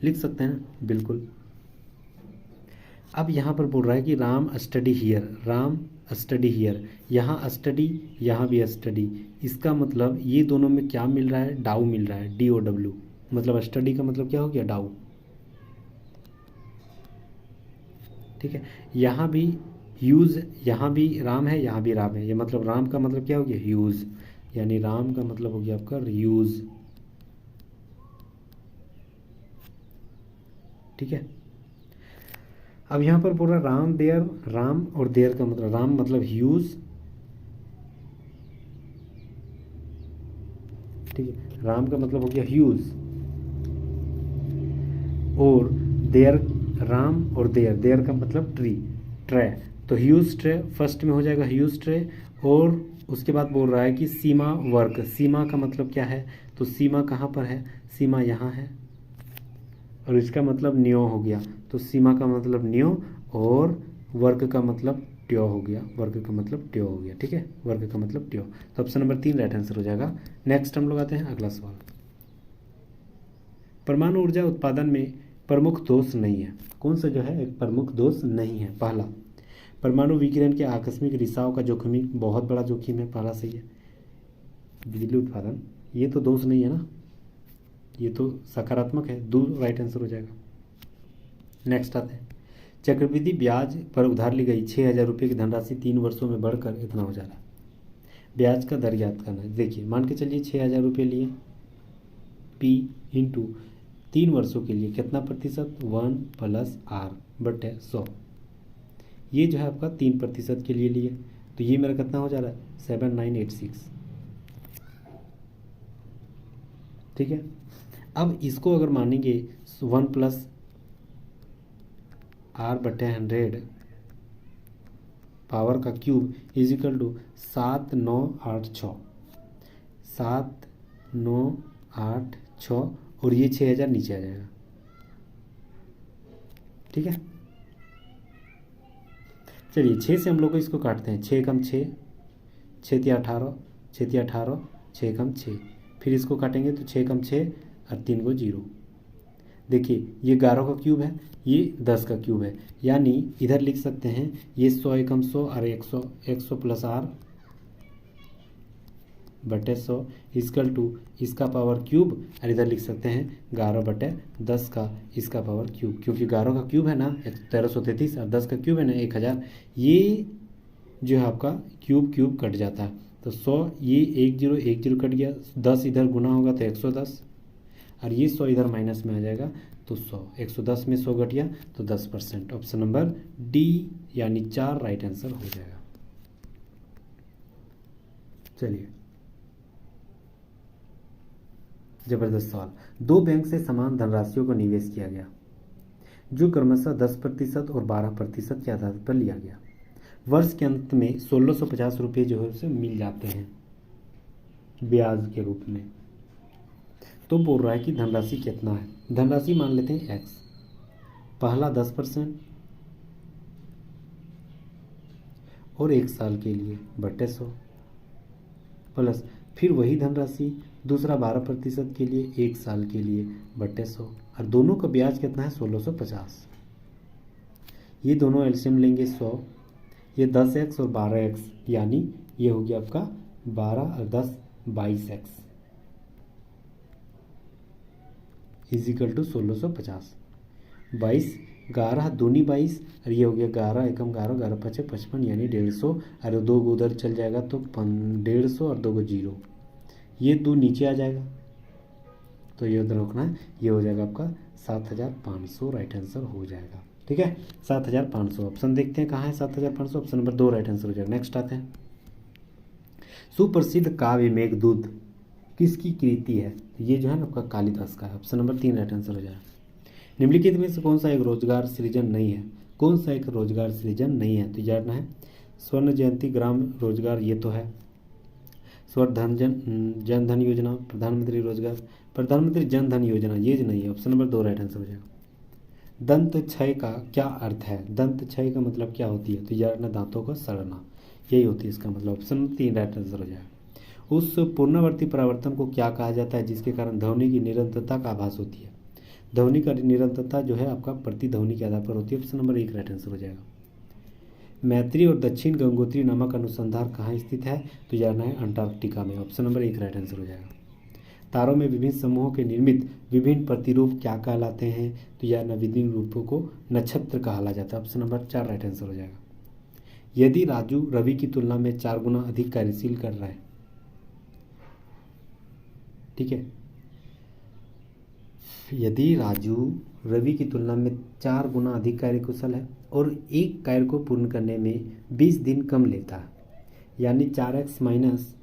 लिख सकते हैं ना, बिल्कुल। अब यहाँ पर बोल रहा है कि Ram study here, Ram study here, यहाँ स्टडी यहाँ भी स्टडी, इसका मतलब ये दोनों में क्या मिल रहा है? डाउ मिल रहा है, DOW, मतलब स्टडी का मतलब क्या हो गया? डाउ, ठीक है। यहाँ भी यूज, यहाँ भी राम है यहाँ भी राम है, ये मतलब राम का मतलब क्या हो गया? यूज, यानी राम का मतलब हो गया आपका यूज, ठीक है। अब यहाँ पर पूरा राम देयर, राम और देयर का मतलब, राम मतलब ह्यूज, ठीक है, राम का मतलब हो गया ह्यूज, और देयर, राम और देयर, देयर का मतलब ट्री, ट्रे, तो ह्यूज ट्रे फर्स्ट में हो जाएगा, ह्यूज ट्रे। और उसके बाद बोल रहा है कि सीमा वर्क, सीमा का मतलब क्या है? तो सीमा कहाँ पर है? सीमा यहाँ है, और इसका मतलब न्यो हो गया, तो सीमा का मतलब न्यो, और वर्ग का मतलब ट्यो हो गया, वर्ग का मतलब ट्यो हो गया, ठीक है, वर्ग का मतलब ट्यो। तो ऑप्शन नंबर 3 राइट आंसर हो जाएगा। नेक्स्ट हम लोग आते हैं अगला सवाल। परमाणु ऊर्जा उत्पादन में प्रमुख दोष नहीं है। कौन सा जो है एक प्रमुख दोष नहीं है? पहला, परमाणु विकिरण के आकस्मिक रिसाव का जोखिम बहुत बड़ा जोखिम है, पहला सही है। बिजली उत्पादन, ये तो दोष नहीं है ना, ये तो सकारात्मक है, दो राइट आंसर हो जाएगा। नेक्स्ट आते हैं, चक्रवृद्धि ब्याज पर उधार ली गई 6,000 रुपये की धनराशि 3 वर्षों में बढ़कर इतना हो जा रहा है। ब्याज का दर याद करना है। देखिए मान के चलिए 6,000 रुपये लिए, पी इंटू 3 वर्षों के लिए कितना प्रतिशत, 1 + r/100। ये जो है आपका 3% के लिए लिए, तो ये मेरा कितना हो जा रहा है, 7986, ठीक है। अब इसको अगर मानेंगे 1 + r/100 पावर का क्यूब = 7986, 7986, और ये 6,000 नीचे आ जाएगा, ठीक है। चलिए 6 से हम लोग को इसको काटते हैं, 6 × 6, 6 × 18, 6 × 18, 6 × 6, फिर इसको काटेंगे तो 6 × 6 और 3 को 0। देखिए ये 11 का क्यूब है, ये 10 का क्यूब है, यानी इधर लिख सकते हैं ये 100 × 100 और 100 + r/100 = इसका पावर क्यूब, और इधर लिख सकते हैं 11/10 का इसका पावर क्यूब, क्योंकि 11 का क्यूब है ना 1333 और 10 का क्यूब है ना 1000। ये जो है आपका क्यूब कट जाता है, तो 100, ये 1010 कट गया, 10 इधर गुना होगा तो 110, और ये 100 इधर माइनस में आ जाएगा तो 100, 110 में 100 घट गया तो 10%। ऑप्शन नंबर डी यानी 4 राइट आंसर हो जाएगा। चलिए जबरदस्त सवाल। 2 बैंक से समान धनराशियों को निवेश किया गया जो क्रमशः 10% और 12% के आधार पर लिया गया। वर्ष के अंत में 1650 रुपये जो है उसे मिल जाते हैं ब्याज के रूप में। तो बोल रहा है कि धनराशि कितना है। धनराशि मान लेते हैं x, पहला 10% और 1 साल के लिए /100, प्लस फिर वही धनराशि दूसरा 12% के लिए 1 साल के लिए /100, और दोनों का ब्याज कितना है 1650। ये दोनों एलसीएम लेंगे 100, ये 10x और 12x, यानी ये हो गया आपका 12 और 10 22x = 1650। 22 11 दूनी 22, और ये हो गया 11 एकम 11, 11 पचे 55, यानी 150, और 2 को उधर चल जाएगा तो 150 और 2 को 0, ये 2 नीचे आ जाएगा तो ये उधर रखना है, ये हो जाएगा आपका 7500 राइट आंसर हो जाएगा, ठीक है। 7500 ऑप्शन देखते हैं कहाँ है 7500, ऑप्शन नंबर 2 राइट आंसर हो जाएगा। नेक्स्ट आते हैं, सुप्रसिद्ध काव्य मेघदूत किसकी कृति है? ये जो है ना आपका कालिदास का है, ऑप्शन नंबर 3 राइट आंसर हो जाएगा। निम्नलिखित में से कौन सा एक रोजगार सृजन नहीं है? कौन सा एक रोजगार सृजन नहीं है? तो जानना है। स्वर्ण जयंती ग्राम रोजगार ये तो है, स्वर्ण जन धन योजना, प्रधानमंत्री जन धन योजना ये नहीं है, ऑप्शन नंबर 2 राइट आंसर हो जाएगा। दंत क्षय का क्या अर्थ है? दंत क्षय का मतलब क्या होती है? तो जानना दांतों का सड़ना, यही होती है इसका मतलब, ऑप्शन 3 राइट आंसर हो जाएगा। उस पुनरावर्ती परावर्तन को क्या कहा जाता है जिसके कारण ध्वनि की निरंतरता का आभास होती है? ध्वनि का निरंतरता जो है आपका प्रतिध्वनि के आधार पर होती है, ऑप्शन नंबर 1 राइट आंसर हो जाएगा। मैत्री और दक्षिण गंगोत्री नामक अनुसंधान कहाँ स्थित है? तो जानना है अंटार्कटिका में, ऑप्शन नंबर 1 राइट आंसर हो जाएगा। तारों में विभिन्न समूहों के निर्मित विभिन्न प्रतिरूप क्या कहलाते हैं? तो जानना विभिन्न रूपों को नक्षत्र कहा जाता है, ऑप्शन नंबर 4 राइट आंसर हो जाएगा। यदि राजू रवि की तुलना में 4 गुना अधिक कार्यशील कर रहा है, ठीक है, यदि राजू रवि की तुलना में 4 गुना अधिक कार्यकुशल है और एक कार्य को पूर्ण करने में 20 दिन कम लेता है, यानी 4x माइनस,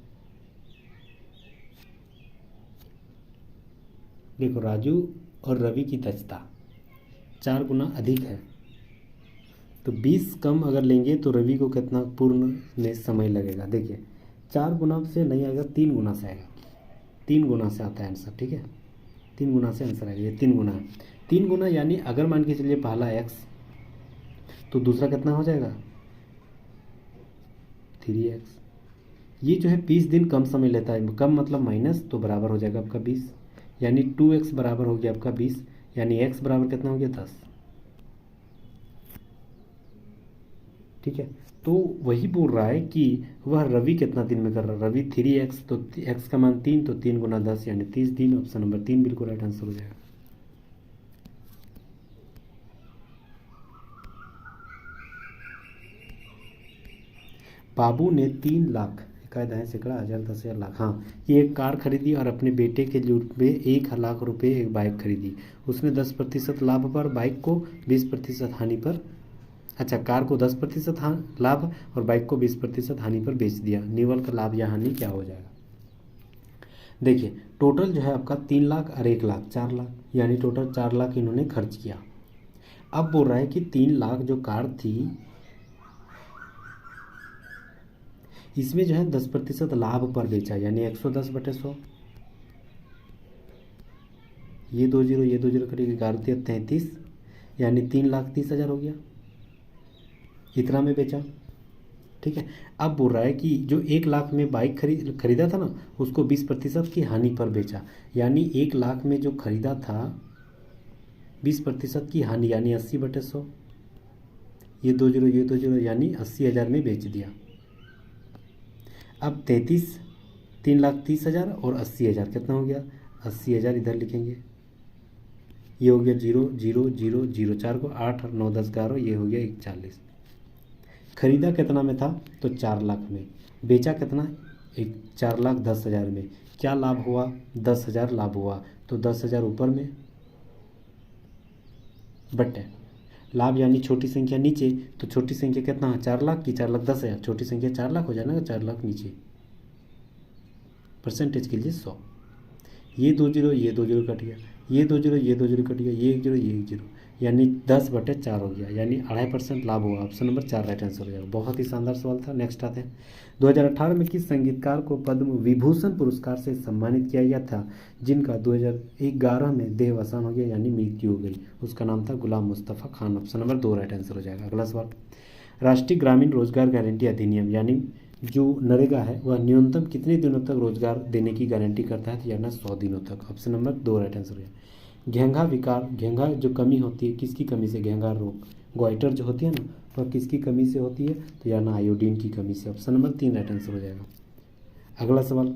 देखो राजू और रवि की दक्षता 4 गुना अधिक है, तो 20 कम अगर लेंगे तो रवि को कितना पूर्ण में समय लगेगा? देखिए 4 गुना से नहीं आएगा, 3 गुना से आएगा, 3 गुना से आता है आंसर, ठीक है, 3 गुना से आंसर आएगा, ये 3 गुना है। 3 गुना यानी अगर मान के चलिए पहला x तो दूसरा कितना हो जाएगा 3x। ये जो है 20 दिन कम समय लेता है, कम मतलब माइनस, तो बराबर हो जाएगा आपका 20, यानी 2x बराबर हो गया आपका 20, यानी x बराबर कितना हो गया 10। ठीक है, तो वही बोल रहा है कि वह रवि कितना दिन में कर रहा है, रवि 3x, तो x का मान 3, तो 3 गुना 10 यानी 30 दिन। ऑप्शन नंबर 3 बिल्कुल राइट आंसर हो जाएगा। बाबू ने 3 लाख इकाई दहाई सैकड़ा हज़ार 10,000 लाख, हाँ, ये एक कार खरीदी और अपने बेटे के लिए 1 लाख रुपए एक बाइक खरीदी। उसने 10% लाभ पर, बाइक को 20% हानि पर, अच्छा, कार को 10% लाभ और बाइक को 20% हानि पर बेच दिया। निवल का लाभ या हानि क्या हो जाएगा। देखिए टोटल जो है आपका 3 लाख और 1 लाख 4 लाख, यानी टोटल 4 लाख इन्होंने खर्च किया। अब बोल रहा है कि 3 लाख जो कार थी इसमें जो है 10% लाभ पर बेचा, यानी 110/100, ये 2 जीरो करेगी 11×33, यानी 3,30,000 हो गया, इतना में बेचा। ठीक है, अब बोल रहा है कि जो 1 लाख में बाइक खरीदा था ना, उसको 20% की हानि पर बेचा, यानी 1 लाख में जो खरीदा था 20% की हानि, यानी 80/100, ये 2 जीरो यानी 80,000 में बेच दिया। अब 3,30,000 और 80,000 कितना हो गया, 80,000 इधर लिखेंगे, ये हो गया 0 0 0 0, 4 को 8 और 9 10 11, ये हो गया 41। खरीदा कितना में था, तो 4 लाख में, बेचा कितना 4,10,000 में, क्या लाभ हुआ 10,000 लाभ हुआ, तो 10,000 ऊपर में बटे लाभ, यानी छोटी संख्या नीचे, तो छोटी संख्या कितना है 4 लाख की 4,10,000, छोटी संख्या 4 लाख हो जाएगा, 4 लाख नीचे, परसेंटेज के लिए 100। ये 2 जीरो कट गया, ये 2 जीरो कट गया, ये 1 जीरो ये 1 जीरो, यानी 10/4 हो गया, यानी 2.5% लाभ हुआ। ऑप्शन नंबर 4 राइट आंसर हो जाएगा। बहुत ही शानदार सवाल था। नेक्स्ट आते हैं, 2018 में किस संगीतकार को पद्म विभूषण पुरस्कार से सम्मानित किया गया था, जिनका 2011 में देहावसान हो गया, यानी मृत्यु हो गई। उसका नाम था Ghulam Mustafa Khan. Option number 2 right answer हो जाएगा। अगला सवाल, राष्ट्रीय ग्रामीण रोजगार गारंटी अधिनियम यानी जो नरेगा है वह न्यूनतम कितने दिनों तक रोजगार देने की गारंटी करता है, तो यानी 100 दिनों तक। ऑप्शन नंबर 2 राइट आंसर है। घेंघा विकार, घेंघा जो कमी होती है किसकी कमी से, घेंघा रोग, ग्वाइटर जो होती है ना, वह किसकी कमी से होती है, तो यानी आयोडीन की कमी से। ऑप्शन नंबर 3 राइट आंसर हो जाएगा। अगला सवाल,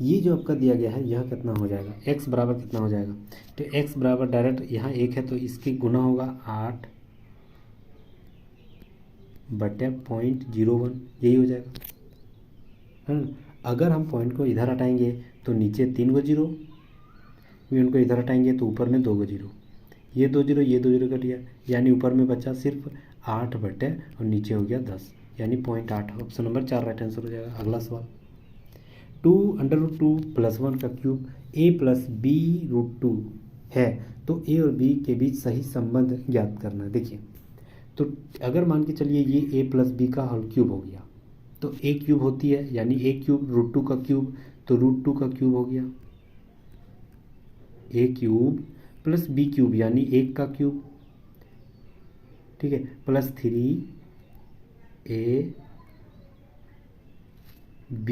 ये जो आपका दिया गया है यह कितना हो जाएगा, x बराबर कितना हो जाएगा, तो x बराबर डायरेक्ट यहाँ 1 है तो इसकी गुना होगा 8/0.01, यही हो जाएगा, है ना। अगर हम पॉइंट को इधर हटाएंगे तो नीचे 3 गो जीरो, उनको इधर हटाएंगे तो ऊपर में 2 गो जीरो, ये 2 जीरो कट गया, यानी ऊपर में बचा सिर्फ 8 बटे और नीचे हो गया 10, यानी 0.8। ऑप्शन नंबर 4 राइट आंसर हो जाएगा। अगला सवाल, 2√2 + 1 का क्यूब a + b√2 है, तो a और b के बीच सही संबंध ज्ञात करना है। देखिए तो अगर मान के चलिए ये a + b का होल क्यूब हो गया, तो a क्यूब होती है, यानी a क्यूब √2 का क्यूब, तो √2 का क्यूब हो गया, a क्यूब + b क्यूब यानी 1 का क्यूब, ठीक है, + 3a b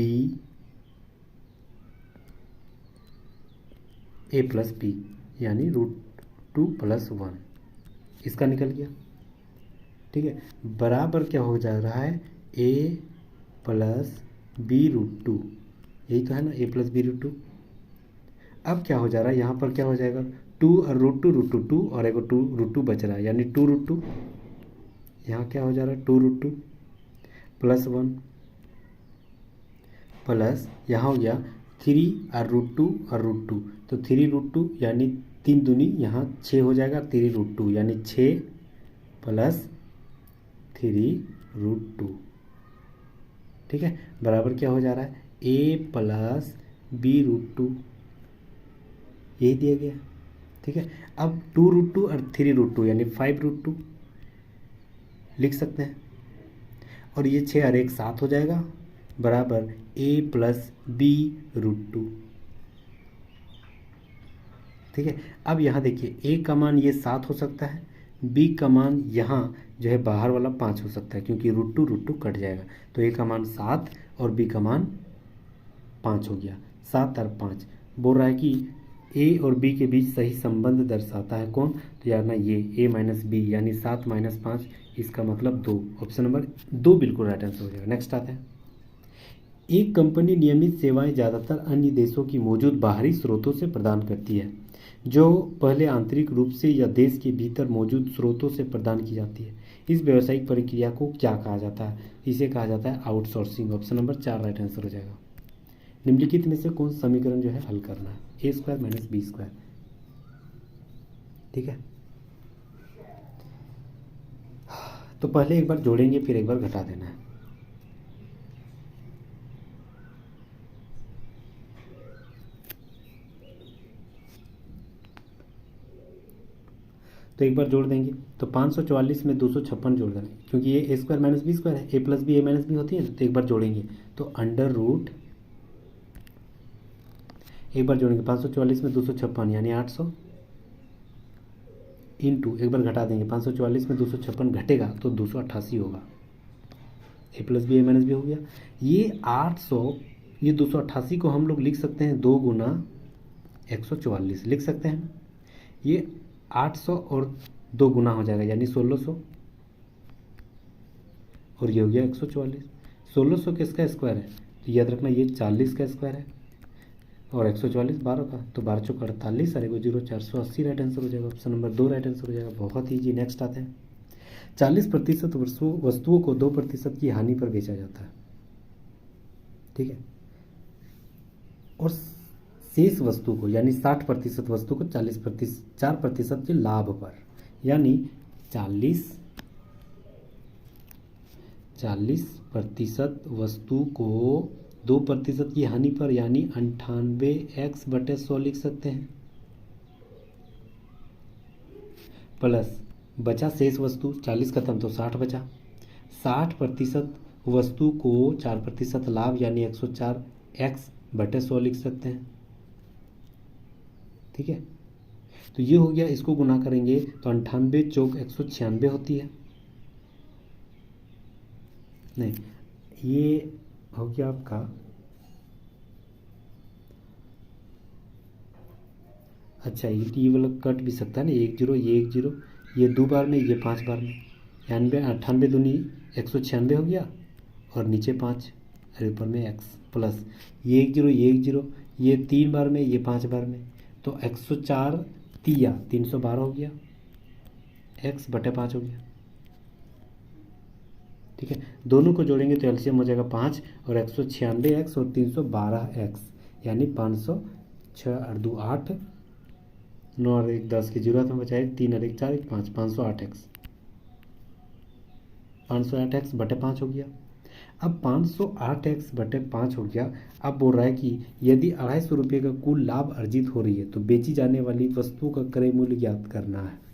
a + b यानी √2 + 1, इसका निकल गया। ठीक है, बराबर क्या हो जा रहा है, a + b√2, यही तो है ना, a + b√2। अब क्या हो जा रहा है, यहाँ पर क्या हो जाएगा, 2 और √2 और एक 2√2 बच रहा है, यानी 2√2, यहाँ क्या हो जा रहा है 2√2 + 1 प्लस यहाँ हो गया 3 और √2 और √2, तो 3√2 यानी 3 दूनी यहाँ 6 हो जाएगा, 3√2 यानी 6 + 3√2, ठीक है, बराबर क्या हो जा रहा है, a + b√2, यही दिया गया। ठीक है, अब 2√2 और 3√2 यानी 5√2 लिख सकते हैं, और ये 6 और 1 7 हो जाएगा, बराबर a + b√2। ठीक है, अब यहाँ देखिए a का मान ये 7 हो सकता है, b का मान यहाँ जो है बाहर वाला 5 हो सकता है, क्योंकि रूट टू कट जाएगा। तो ए का मान 7 और बी का मान 5 हो गया। 7 और 5 बोल रहा है कि ए और बी के बीच सही संबंध दर्शाता है कौन? तो यार ना ये ए माइनस बी, यानी 7 माइनस 5, इसका मतलब 2। ऑप्शन नंबर 2 बिल्कुल राइट आंसर हो जाएगा। नेक्स्ट आता है, एक कंपनी नियमित सेवाएं ज़्यादातर अन्य देशों की मौजूद बाहरी स्रोतों से प्रदान करती है, जो पहले आंतरिक रूप से या देश के भीतर मौजूद स्रोतों से प्रदान की जाती है। इस व्यावसायिक प्रक्रिया को क्या कहा जाता है? इसे कहा जाता है outsourcing. Option number 4 right answer हो जाएगा। निम्नलिखित में से कौन समीकरण जो है हल करना है? ए स्क्वायर माइनस बी स्क्वायर। ठीक है, तो पहले एक बार जोड़ेंगे, फिर एक बार घटा देना है। तो एक बार जोड़ देंगे, तो 544 में 256 जोड़ देना, क्योंकि ये ए स्क्वायर माइनस बी स्क्वायर है, ए प्लस बी ए माइनस बी होती है ना। तो एक बार जोड़ेंगे, तो अंडर रूट, एक बार जोड़ेंगे 544 में 256 यानी 800, इंटू एक बार घटा देंगे, 544 में 256 घटेगा तो 288 होगा। ए प्लस बी ए माइनस बी हो गया। ये 800, ये 288 को हम लोग लिख सकते हैं 2 गुना 144 लिख सकते हैं। ये 800 और 2 गुना हो जाएगा यानी 1600, और ये हो गया 144। 1600 किसका स्क्वायर है? तो याद रखना ये 40 का स्क्वायर है, और 144 12 का, तो 12 चौक 48, अरे वो 0 480 राइट आंसर हो जाएगा। ऑप्शन नंबर 2 राइट आंसर हो जाएगा। बहुत ईजी। नेक्स्ट आते हैं, 40% वस्तुओं को 2% की हानि पर बेचा जाता है। ठीक है, और शेष वस्तु को यानी 60% वस्तु को 4% के लाभ पर, यानी 40% वस्तु को 2% की हानि पर, यानी 98x/100 लिख सकते हैं, प्लस बचा शेष वस्तु, 40 खत्म तो 60 बचा। 60% वस्तु को 4% लाभ यानी 104x/100 लिख सकते हैं। ठीक है, तो ये हो गया। इसको गुना करेंगे तो 98 चौक 196 होती है, नहीं ये हो गया आपका, अच्छा ये वाला कट भी सकता है ना, 1 0 ये 1 0, ये 2 बार में, ये 5 बार में, 98 दूनी 196 हो गया, और नीचे 5 और ऊपर में x, प्लस ये 1 0 ये 1 0, ये 3 बार में, ये 5 बार में, तो 104 तिया 312 हो गया, x/5 हो गया। ठीक है, दोनों को जोड़ेंगे तो एलसीएम हो जाएगा 5, और 196x और 312x, यानी 506 और 2 8, 9 और 1 10 की जरूरत में बचाए, 3 और 1 4 1 5, 508x, 508x/5 हो गया। अब 508x/5 हो गया। अब बोल रहा है कि यदि 250 रुपये का कुल लाभ अर्जित हो रही है तो बेची जाने वाली वस्तु का क्रय मूल्य ज्ञात करना है।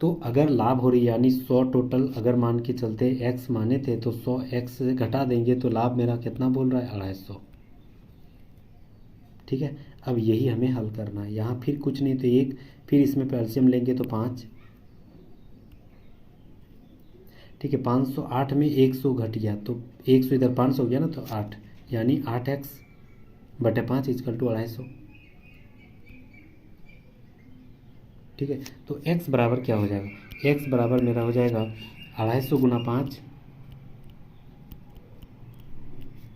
तो अगर लाभ हो रही है यानी 100 टोटल, अगर मान के चलते x माने थे तो 100 x से घटा देंगे तो लाभ मेरा कितना बोल रहा है? 250। ठीक है, अब यही हमें हल करना है। यहाँ फिर कुछ नहीं तो 1, फिर इसमें एलसीएम लेंगे तो 5। ठीक है, 508 में 100 घट गया तो 100 इधर 500 हो गया ना, तो 8, यानी 8x/5 = 250। ठीक है, तो x बराबर क्या हो जाएगा? x बराबर मेरा हो जाएगा 250 गुना 5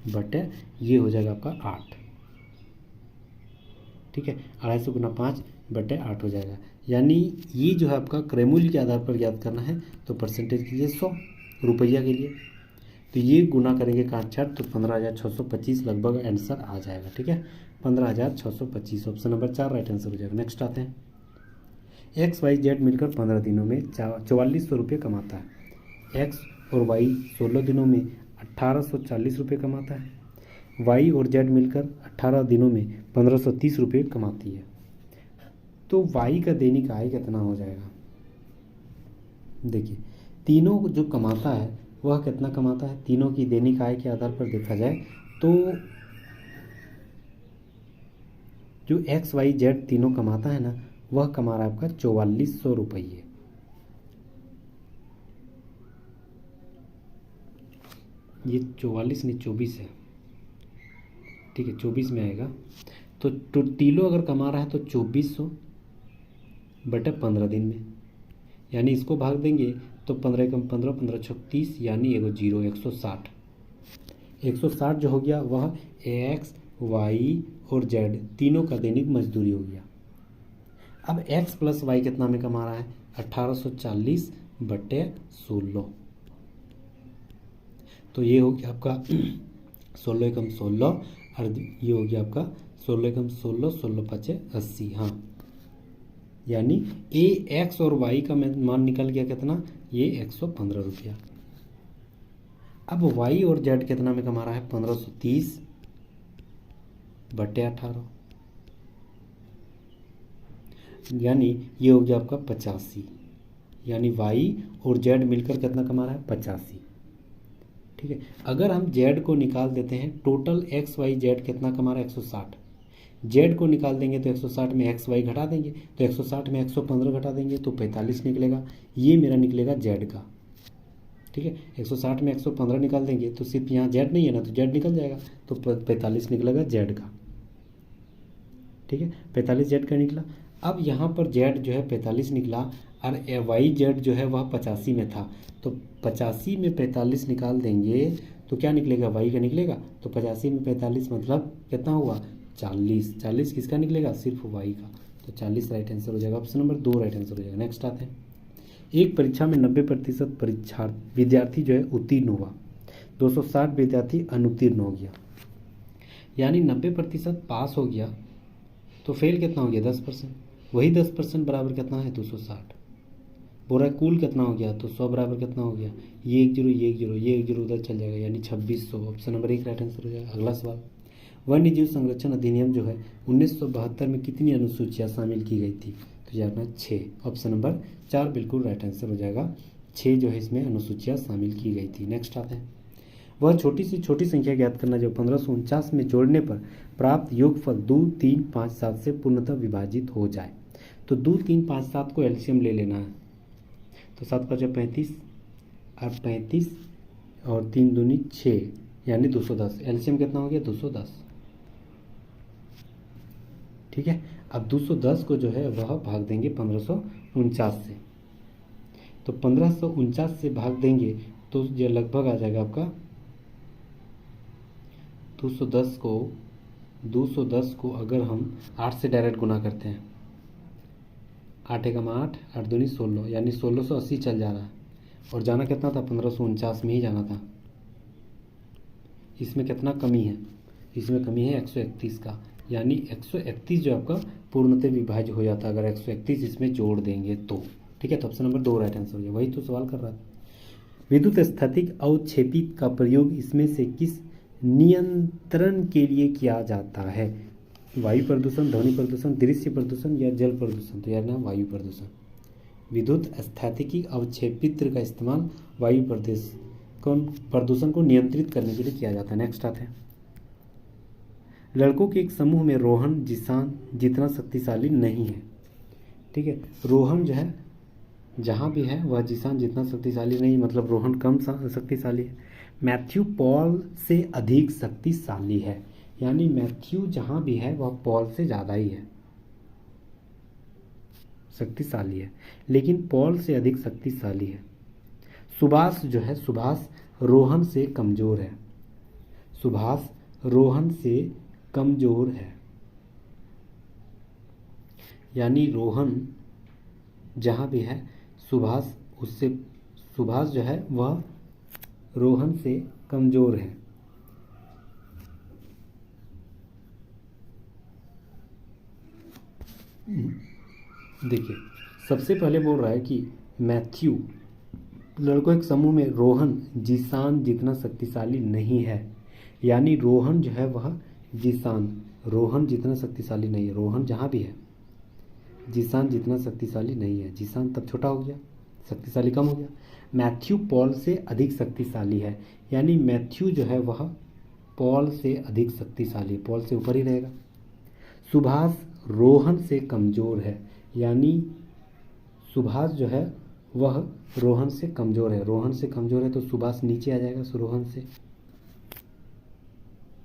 बटे, ये हो जाएगा आपका 8। ठीक है, 250 गुना 5 बटे 8 हो जाएगा, यानी ये जो है आपका क्रय मूल्य के आधार पर ज्ञात करना है। तो परसेंटेज कीजिए 100 रुपया के लिए, तो ये गुना करेंगे 5 तो 15,625 लगभग आंसर आ जाएगा। ठीक है, 15,625 ऑप्शन नंबर 4 राइट आंसर हो जाएगा। नेक्स्ट आते हैं, XYZ मिलकर 15 दिनों में 4400 रुपये कमाता है। X और Y 16 दिनों में 1840 रुपये कमाता है। Y और Z मिलकर 18 दिनों में 1530 रुपये कमाती है। तो Y का दैनिक आय कितना हो जाएगा? देखिए, तीनों जो कमाता है वह कितना कमाता है? तीनों की दैनिक आय के आधार पर देखा जाए तो जो XYZ तीनों कमाता है ना, वह कमा रहा है आपका 4400 रुपये। ये 44 नहीं 24 है, ठीक है 24 में आएगा। तो टीलो अगर कमा रहा है तो 2400 बटे 15 दिन में, यानी इसको भाग देंगे तो 15 कम 15, 15 छक 30, यानी एगो जीरो 160। 160 जो हो गया वह एक्स वाई और जेड तीनों का दैनिक मजदूरी हो गया। अब एक्स प्लस वाई कितना में कमा रहा है, 1840 बटे 16। तो ये हो गया आपका 16 एकम 16 और ये हो गया आपका 16 एकम 16, 16 पचे 80। हाँ, यानी ए एक्स और वाई का मान निकल गया कितना, ये 115 रुपया। अब वाई और जेड कितना में कमा रहा है, 1530 बटे 18, यानी ये हो गया आपका 85। यानी वाई और जेड मिलकर कितना कमा रहा है, 85। ठीक है, अगर हम जेड को निकाल देते हैं, टोटल एक्स वाई जेड कितना कमा रहा है, 160। जेड को निकाल देंगे तो 160 में एक्स वाई घटा देंगे, तो 160 में 115 घटा देंगे तो 45 निकलेगा। ये मेरा निकलेगा जेड का। ठीक है, 160 में 115 निकाल देंगे तो सिर्फ यहाँ जेड नहीं है ना, तो जेड निकल जाएगा, तो 45 निकलेगा जेड का। ठीक है, 45 जेड का निकला। अब यहाँ पर जेड जो है 45 निकला और वाई जेड जो है वह 85 में था, तो 85 में 45 निकाल देंगे तो क्या निकलेगा, वाई का निकलेगा। तो 85 में 45 मतलब कितना हुआ, 40। 40 किसका निकलेगा, सिर्फ वाई का। तो 40 राइट आंसर हो जाएगा, ऑप्शन नंबर 2 राइट आंसर हो जाएगा। नेक्स्ट आते हैं, एक परीक्षा में 90% विद्यार्थी जो है उत्तीर्ण हुआ, 260 विद्यार्थी अनुत्तीर्ण हो गया। यानी 90% पास हो गया तो फेल कितना हो गया, 10%। वही 10% बराबर कितना है, 260। बोल रहा है कुल कितना हो गया, तो 100 बराबर कितना हो गया, ये एक जीरो ये एक जीरो ये एक जीरो उधर चल जाएगा, यानी 2600। ऑप्शन नंबर 1 राइट आंसर हो जाएगा। अगला सवाल, वन्य जीव संरक्षण अधिनियम जो है 1972 में कितनी अनुसूचियाँ शामिल की गई थी, तो जानना 6। ऑप्शन नंबर 4 बिल्कुल राइट आंसर हो जाएगा। 6 जो है इसमें अनुसूचियाँ शामिल की गई थी। नेक्स्ट आते हैं, वह छोटी से छोटी संख्या ज्ञात करना जो 1549 में जोड़ने पर प्राप्त योगफल 2, 3, 5, 7 से पूर्णतः विभाजित हो जाए। तो 2, 3, 5, 7 को एलसीएम ले लेना है, तो 7 का 35 और 35 और 3 दूनी 6, यानी 210। एलसीएम कितना हो गया, 210। ठीक है, अब 210 को जो है वह भाग देंगे 1549 से, तो 1549 से भाग देंगे तो ये लगभग आ जाएगा आपका 210 को अगर हम 8 से डायरेक्ट गुना करते हैं, 8 एकम 8, 8 दूनी 16, यानी 1680 चल जा रहा है। और जाना कितना था, 1549 में ही जाना था। इसमें कितना कमी है, इसमें कमी है 131 का, यानी 131 जो आपका पूर्णतः विभाज्य हो जाता है अगर 131 इसमें जोड़ देंगे तो। ठीक है, तो ऑप्शन नंबर 2 राइट आंसर हो गया। वही तो सवाल कर रहा था। विद्युत स्थैतिक अवक्षेपित का प्रयोग इसमें से किस नियंत्रण के लिए किया जाता है, वायु प्रदूषण, ध्वनि प्रदूषण, दृश्य प्रदूषण या जल प्रदूषण, तो यार ना वायु प्रदूषण। विद्युत स्थैतिकी अवक्षेपित्र का इस्तेमाल वायु प्रदूषण को नियंत्रित करने के लिए किया जाता है। नेक्स्ट आते हैं, लड़कों के एक समूह में रोहन जिसान जितना शक्तिशाली नहीं है। ठीक है, रोहन जो है जहाँ भी है वह जिसान जितना शक्तिशाली नहीं, मतलब रोहन कम शक्तिशाली है। मैथ्यू पॉल से अधिक शक्तिशाली है, यानी मैथ्यू जहाँ भी है वह पॉल से ज़्यादा ही है, शक्तिशाली है, लेकिन पॉल से अधिक शक्तिशाली है। सुभाष जो है, सुभाष रोहन से कमज़ोर है, सुभाष रोहन से कमज़ोर है, यानी रोहन जहाँ भी है सुभाष जो है वह रोहन से कमज़ोर है। देखिए, सबसे पहले बोल रहा है कि मैथ्यू, लड़कों एक समूह में रोहन जिसान जितना शक्तिशाली नहीं है, यानी रोहन जो है वह जिसान, रोहन जितना शक्तिशाली नहीं है। रोहन जहाँ भी है जिसान जितना शक्तिशाली नहीं है, जिसान तब छोटा हो गया, शक्तिशाली कम हो गया। मैथ्यू पॉल से अधिक शक्तिशाली है, यानी मैथ्यू जो है वह पॉल से अधिक शक्तिशाली, पॉल से ऊपर ही रहेगा। सुभाष रोहन से कमज़ोर है, यानी सुभाष जो है वह रोहन से कमज़ोर है, रोहन से कमज़ोर है तो सुभाष नीचे आ जाएगा रोहन से।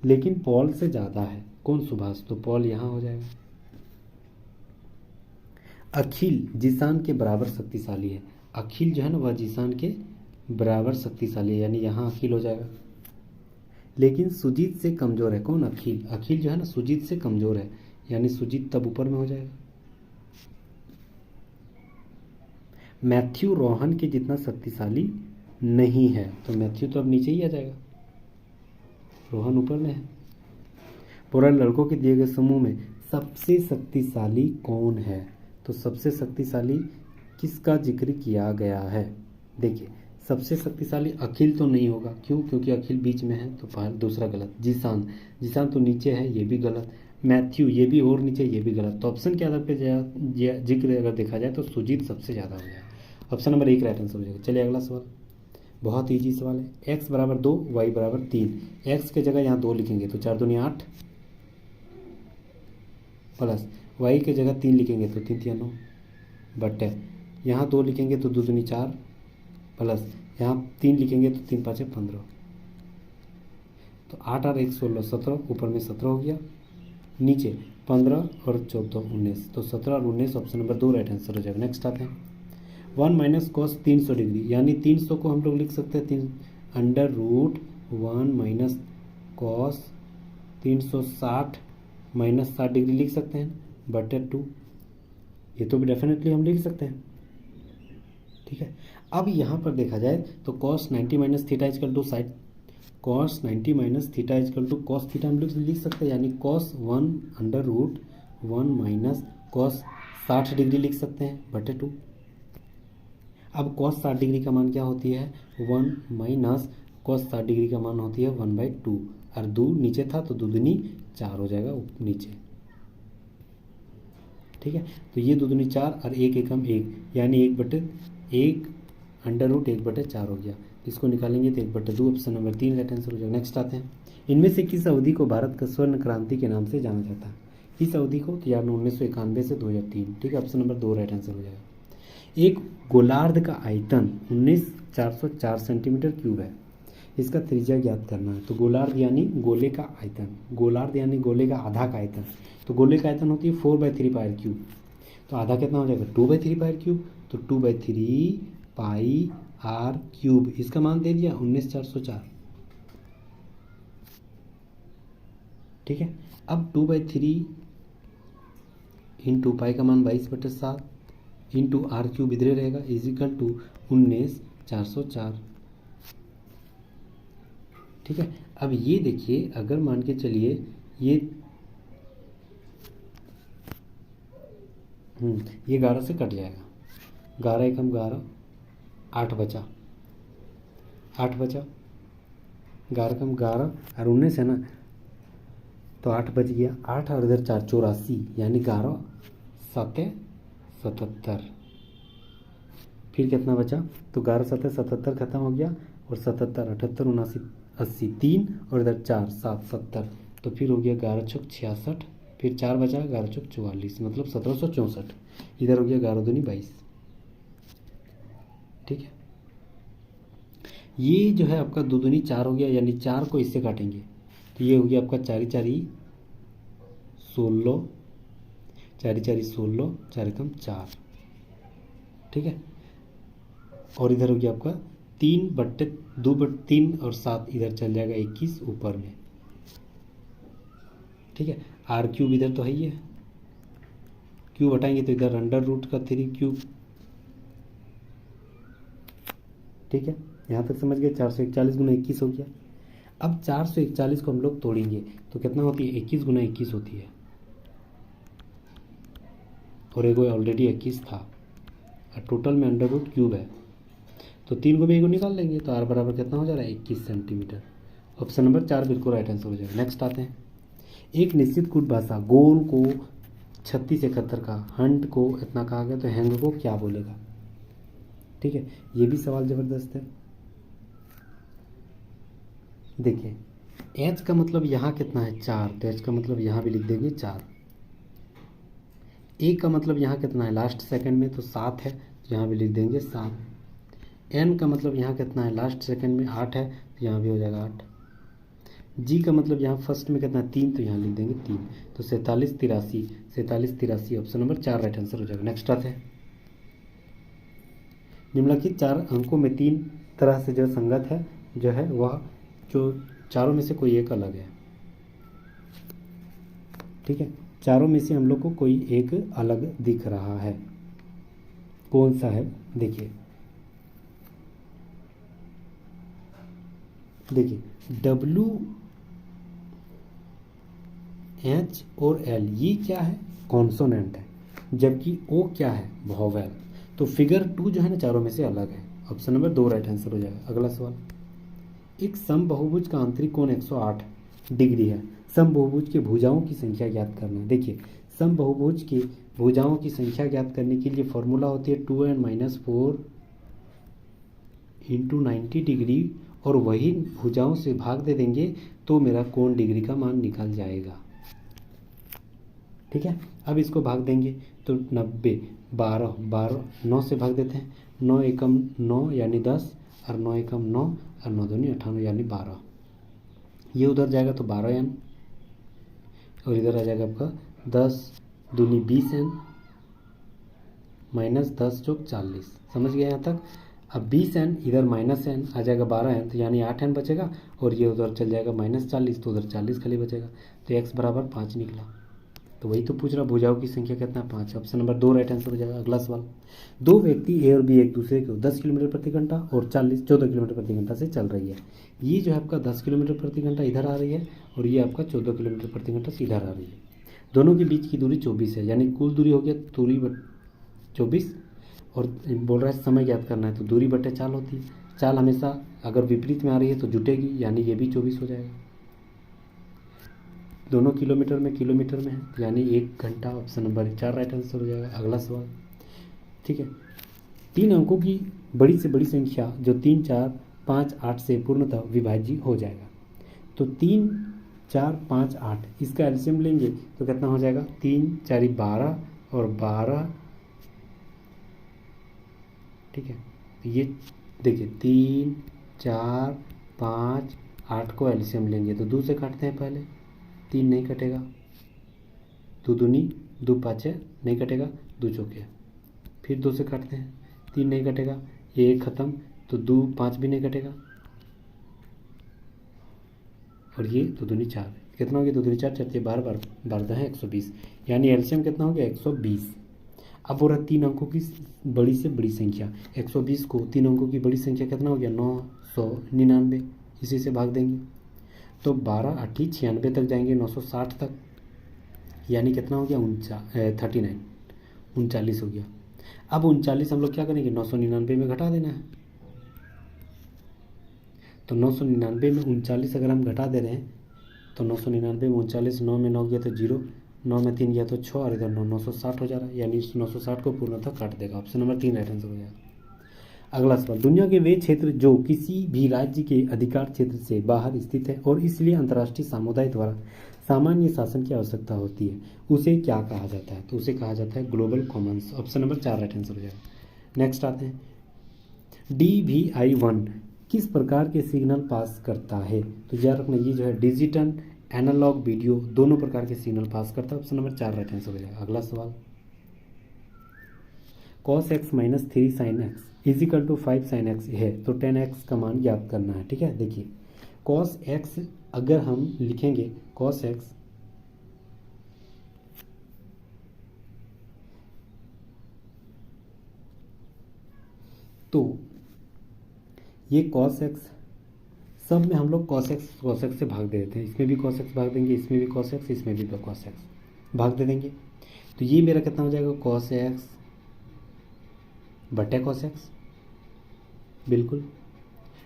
लेकिन पॉल से ज़्यादा है। कौन? सुभाष। तो पॉल यहाँ हो जाएगा। अखिल जीशान के बराबर शक्तिशाली है। अखिल जो है ना वह जीशान के बराबर शक्तिशाली है, यानी यहाँ अखिल हो जाएगा। लेकिन सुजीत से कमज़ोर है। कौन? अखिल। अखिल जो है ना सुजीत से कमज़ोर है, यानी सुजीत तब ऊपर में हो जाएगा। मैथ्यू रोहन के जितना शक्तिशाली नहीं है, तो मैथ्यू तो अब नीचे ही आ जाएगा, रोहन ऊपर में है। पूरा लड़कों के दिए गए समूह में सबसे शक्तिशाली कौन है? तो सबसे शक्तिशाली किसका जिक्र किया गया है? देखिए, सबसे शक्तिशाली अखिल तो नहीं होगा। क्यों? क्योंकि अखिल बीच में है, तो पहले दूसरा गलत। जीशान, जीशान तो नीचे है, ये भी गलत। मैथ्यू, ये भी और नीचे, ये भी गलत। तो ऑप्शन के आधार पर जिक्र अगर देखा जाए तो सुजीत सबसे ज़्यादा हो जाएगा। ऑप्शन नंबर 1 राइट आंसर हो जाएगा। चलिए अगला सवाल, बहुत ईजी सवाल है। x बराबर 2, y बराबर 3। x के जगह यहाँ 2 लिखेंगे तो 4 दूनी 8, प्लस y के जगह 3 लिखेंगे तो 3 तिया 9, बटे यहाँ 2 लिखेंगे तो 2 दूनी 4, प्लस यहाँ 3 लिखेंगे तो 3 5 15। तो 8 और 1 16, 17, ऊपर में 17 हो गया, नीचे 15 और 14 19। तो 17 और 19 ऑप्शन नंबर 2 राइट आंसर हो जाएगा। नेक्स्ट आते हैं 1 माइनस कॉस 300 डिग्री, यानी 300 को हम लोग लिख सकते हैं under root 1 minus cos 360 minus 60 degree लिख सकते हैं, बटे 2। ये तो भी डेफिनेटली हम लिख सकते हैं, ठीक है। अब यहाँ पर देखा जाए तो cos 90 minus theta equal to side, cos 90 minus theta equal to cos theta हम लोग लिख सकते हैं, यानी cos 1 under root 1 minus cos 60 degree लिख सकते हैं, बटे 2। अब कॉस 60 डिग्री का मान क्या होती है? 1 माइनस कॉस 60 डिग्री का मान होती है 1/2, और 2 नीचे था तो 2 दूनी 4 हो जाएगा नीचे, ठीक है। तो ये 2 दूनी 4 और 1 एकम 1, यानी 1/1 अंडर रूट 1/4 हो गया। इसको निकालेंगे तो 1/2, ऑप्शन नंबर 3 राइट आंसर हो जाएगा। नेक्स्ट आते हैं, इनमें से किस अवधि को भारत का स्वर्ण क्रांति के नाम से जाना जाता है? इस अवधि को तो यार 1991 से 2003, ठीक है। ऑप्शन नंबर 2 राइट आंसर हो जाएगा। एक गोलार्ध का आयतन 19,404 सेंटीमीटर क्यूब है, इसका त्रिज्या ज्ञात करना है। तो गोलार्ध यानी गोले का आयतन, गोलार्ध यानी गोले का आधा का आयतन। तो गोले का आयतन होती है 4/3 पाई क्यूब, तो आधा कितना हो जाएगा? 2/3 पाई क्यूब। तो 2/3 पाई आर क्यूब, इसका मान दे दिया 19,404, ठीक है। अब 2/3 इंटू पाई का मान 22/7 इंटू आर क्यूब इधर रहेगा, इजिकल टू 19,404, ठीक है। अब ये देखिए, अगर मान के चलिए ये 11 से कट जाएगा, 11 एकम 11, 8 बचा, 8 बचा, 11 कम 11 और 19 है ना, तो 8 बच गया, 8 और इधर 4 84, यानी 11 7 77। फिर कितना बचा? तो 11 7 77 खत्म हो गया, और 77 78 79 80, 3 और इधर 4 7 70। तो फिर हो गया 11 छक 66, फिर 4 बचा, 11 छक 44, मतलब 1764। इधर हो गया 11 दूनी 22, ठीक है। ये जो है आपका 2 दूनी 4 हो गया, यानी 4 को इससे काटेंगे तो ये हो गया आपका 4 4 16, 4 4 16, 4 कम 4, ठीक है। और इधर हो गया आपका 3/2/3 और 7 इधर चल जाएगा 21 ऊपर में, ठीक है। आर क्यूब इधर तो है ही है, क्यूब हटाएंगे तो इधर अंडर रूट का 3 क्यूब, ठीक है। यहाँ तक समझ गए? 441 गुना 21 हो गया। अब 441 को हम लोग तोड़ेंगे तो कितना होती है? 21 गुना 21 होती है, और एक ऑलरेडी 21 था, और टोटल में अंडर रूट क्यूब है, तो 3 को भी निकाल लेंगे तो आर बराबर कितना हो जा रहा है? 21 सेंटीमीटर। ऑप्शन नंबर 4 बिल्कुल राइट आंसर हो जाएगा। नेक्स्ट आते हैं, एक निश्चित कूट भाषा गोल को 36 71 का, हंट को इतना कहा गया, तो हैंग को क्या बोलेगा? ठीक है, ये भी सवाल ज़बरदस्त है। देखिए, एच का मतलब यहाँ कितना है? 4, तो एच का मतलब यहाँ भी लिख देंगे 4। ए का मतलब यहाँ कितना है? लास्ट सेकंड में, तो 7 है, तो यहाँ भी लिख देंगे 7। एन का मतलब यहाँ कितना है? लास्ट सेकंड में 8 है, तो यहाँ भी हो जाएगा 8। जी का मतलब यहाँ फर्स्ट में कितना 3, तो यहाँ लिख देंगे 3। तो 47 83, 47 83 ऑप्शन नंबर 4 राइट आंसर हो जाएगा। नेक्स्ट आते हैं, निम्नलिखित 4 अंकों में 3 तरह से जो संगत है जो है वह जो चारों में से कोई एक अलग है। ठीक है, चारों में से हम लोग को कोई एक अलग दिख रहा है, कौन सा है देखिए। डब्ल्यू एच और एल ये क्या है, कॉन्सोनेंट है, जबकि ओ क्या है, वॉवेल। तो फिगर 2 जो है ना चारों में से अलग है, ऑप्शन नंबर 2 राइट आंसर हो जाएगा। अगला सवाल, एक समबाहुभुज का आंतरिक कोण 108 डिग्री है, समबाहुभुज के भुजाओं की संख्या ज्ञात करना है। देखिए, समबाहुभुज के भुजाओं की संख्या ज्ञात करने के लिए फॉर्मूला होती है 2n-4 इंटू 90 डिग्री, और वही भुजाओं से भाग दे देंगे तो मेरा कोण डिग्री का मान निकल जाएगा। ठीक है, अब इसको भाग देंगे तो 90, 12, 12 9 से भाग देते हैं, 9 एकम 9 यानी 10, और 9 एकम 9, और 9 दूनी 98 यानी 12। ये उधर जाएगा तो 12n, और इधर आ जाएगा आपका 10 दूनी 20n माइनस 10 चौक 40। समझ गए यहाँ तक। अब 20n इधर माइनस n आ जाएगा 12n, तो यानी 8n बचेगा, और ये उधर चल जाएगा -40, तो उधर 40 खाली बचेगा, तो x बराबर 5 निकला। तो वही तो पूछ रहा, भुजाओं की संख्या कितना, 5। ऑप्शन नंबर 2 राइट आंसर हो जाएगा। अगला सवाल, दो व्यक्ति ए और बी एक दूसरे को 10 किलोमीटर प्रति घंटा और 14 किलोमीटर प्रति घंटा से चल रही है। ये जो है आपका 10 किलोमीटर प्रति घंटा इधर आ रही है, और ये आपका 14 किलोमीटर प्रति घंटा से इधर आ रही है। दोनों के बीच की दूरी 24 है, यानी कुल दूरी हो गया दूरी 24, और बोल रहा है समय ज्ञात करना है, तो दूरी बटे चाल होती है। चाल हमेशा अगर विपरीत में आ रही है तो जुटेगी, यानी ये भी 24 हो जाएगा। दोनों किलोमीटर में है, यानी 1 घंटा, ऑप्शन नंबर 4 राइट आंसर हो जाएगा। अगला सवाल, ठीक है, 3 अंकों की बड़ी से बड़ी संख्या जो 3 4 5 8 से पूर्णतः विभाज्य हो जाएगा। तो 3 4 5 8 इसका एलसीएम लेंगे तो कितना हो जाएगा, 3 4 12 और 12। ठीक है, तो ये देखिए 3 4 5 8 को एलसीएम लेंगे तो 2 से काटते हैं, पहले 3 नहीं कटेगा, 2 दूनी 2 पाँचे नहीं कटेगा, 2 चौके, फिर 2 से काटते हैं, 3 नहीं कटेगा, ये 1 खत्म, तो 2 5 भी नहीं कटेगा, और ये 2 दूनी 4, कितना हो गया, 2 दूनी 4 4 12 12 है 120, यानी एलसीएम कितना हो गया, 120। अब हो रहा 3 अंकों की बड़ी से बड़ी संख्या, 120 को 3 अंकों की बड़ी संख्या कितना हो गया, 999, इसी से भाग देंगे तो 12 8 96 तक जाएंगे, 960 तक, यानी कितना हो गया, 39 हो गया। अब 39 हम लोग क्या करेंगे, 999 में घटा देना है, तो 999 में 39 अगर हम घटा दे रहे हैं तो 999 में 39, 9 में 9 गया तो 0, 9 में 3 गया तो 6, और इधर 960 हो जा रहा है, यानी 960 को पूर्णतः काट देगा। ऑप्शन नंबर 3 राइट आंसर हो जाएगा। अगला सवाल, दुनिया के वे क्षेत्र जो किसी भी राज्य के अधिकार क्षेत्र से बाहर स्थित है और इसलिए अंतर्राष्ट्रीय समुदाय द्वारा सामान्य शासन की आवश्यकता होती है, उसे क्या कहा जाता है, तो उसे कहा जाता है global Commons. Option number 4 right answer हो जाएगा। नेक्स्ट आते हैं, DVI-1 किस प्रकार के सिग्नल पास करता है, तो याद रखना ये जो है डिजिटल एनालॉग वीडियो दोनों प्रकार के सिग्नल पास करता है। ऑप्शन नंबर 4 राइट आंसर हो जाएगा। अगला सवाल, cos x minus 3 sin x equal to 5 sin x है, तो 10x का मान याद करना है। ठीक है, देखिए cos x अगर हम लिखेंगे cos x तो ये cos x सब में हम लोग cos x से भाग दे देते हैं, इसमें भी cos x भाग देंगे, इसमें भी cos x, इसमें भी cos x भाग दे देंगे, तो ये मेरा कितना हो जाएगा, cos x बटे cos x, बिल्कुल।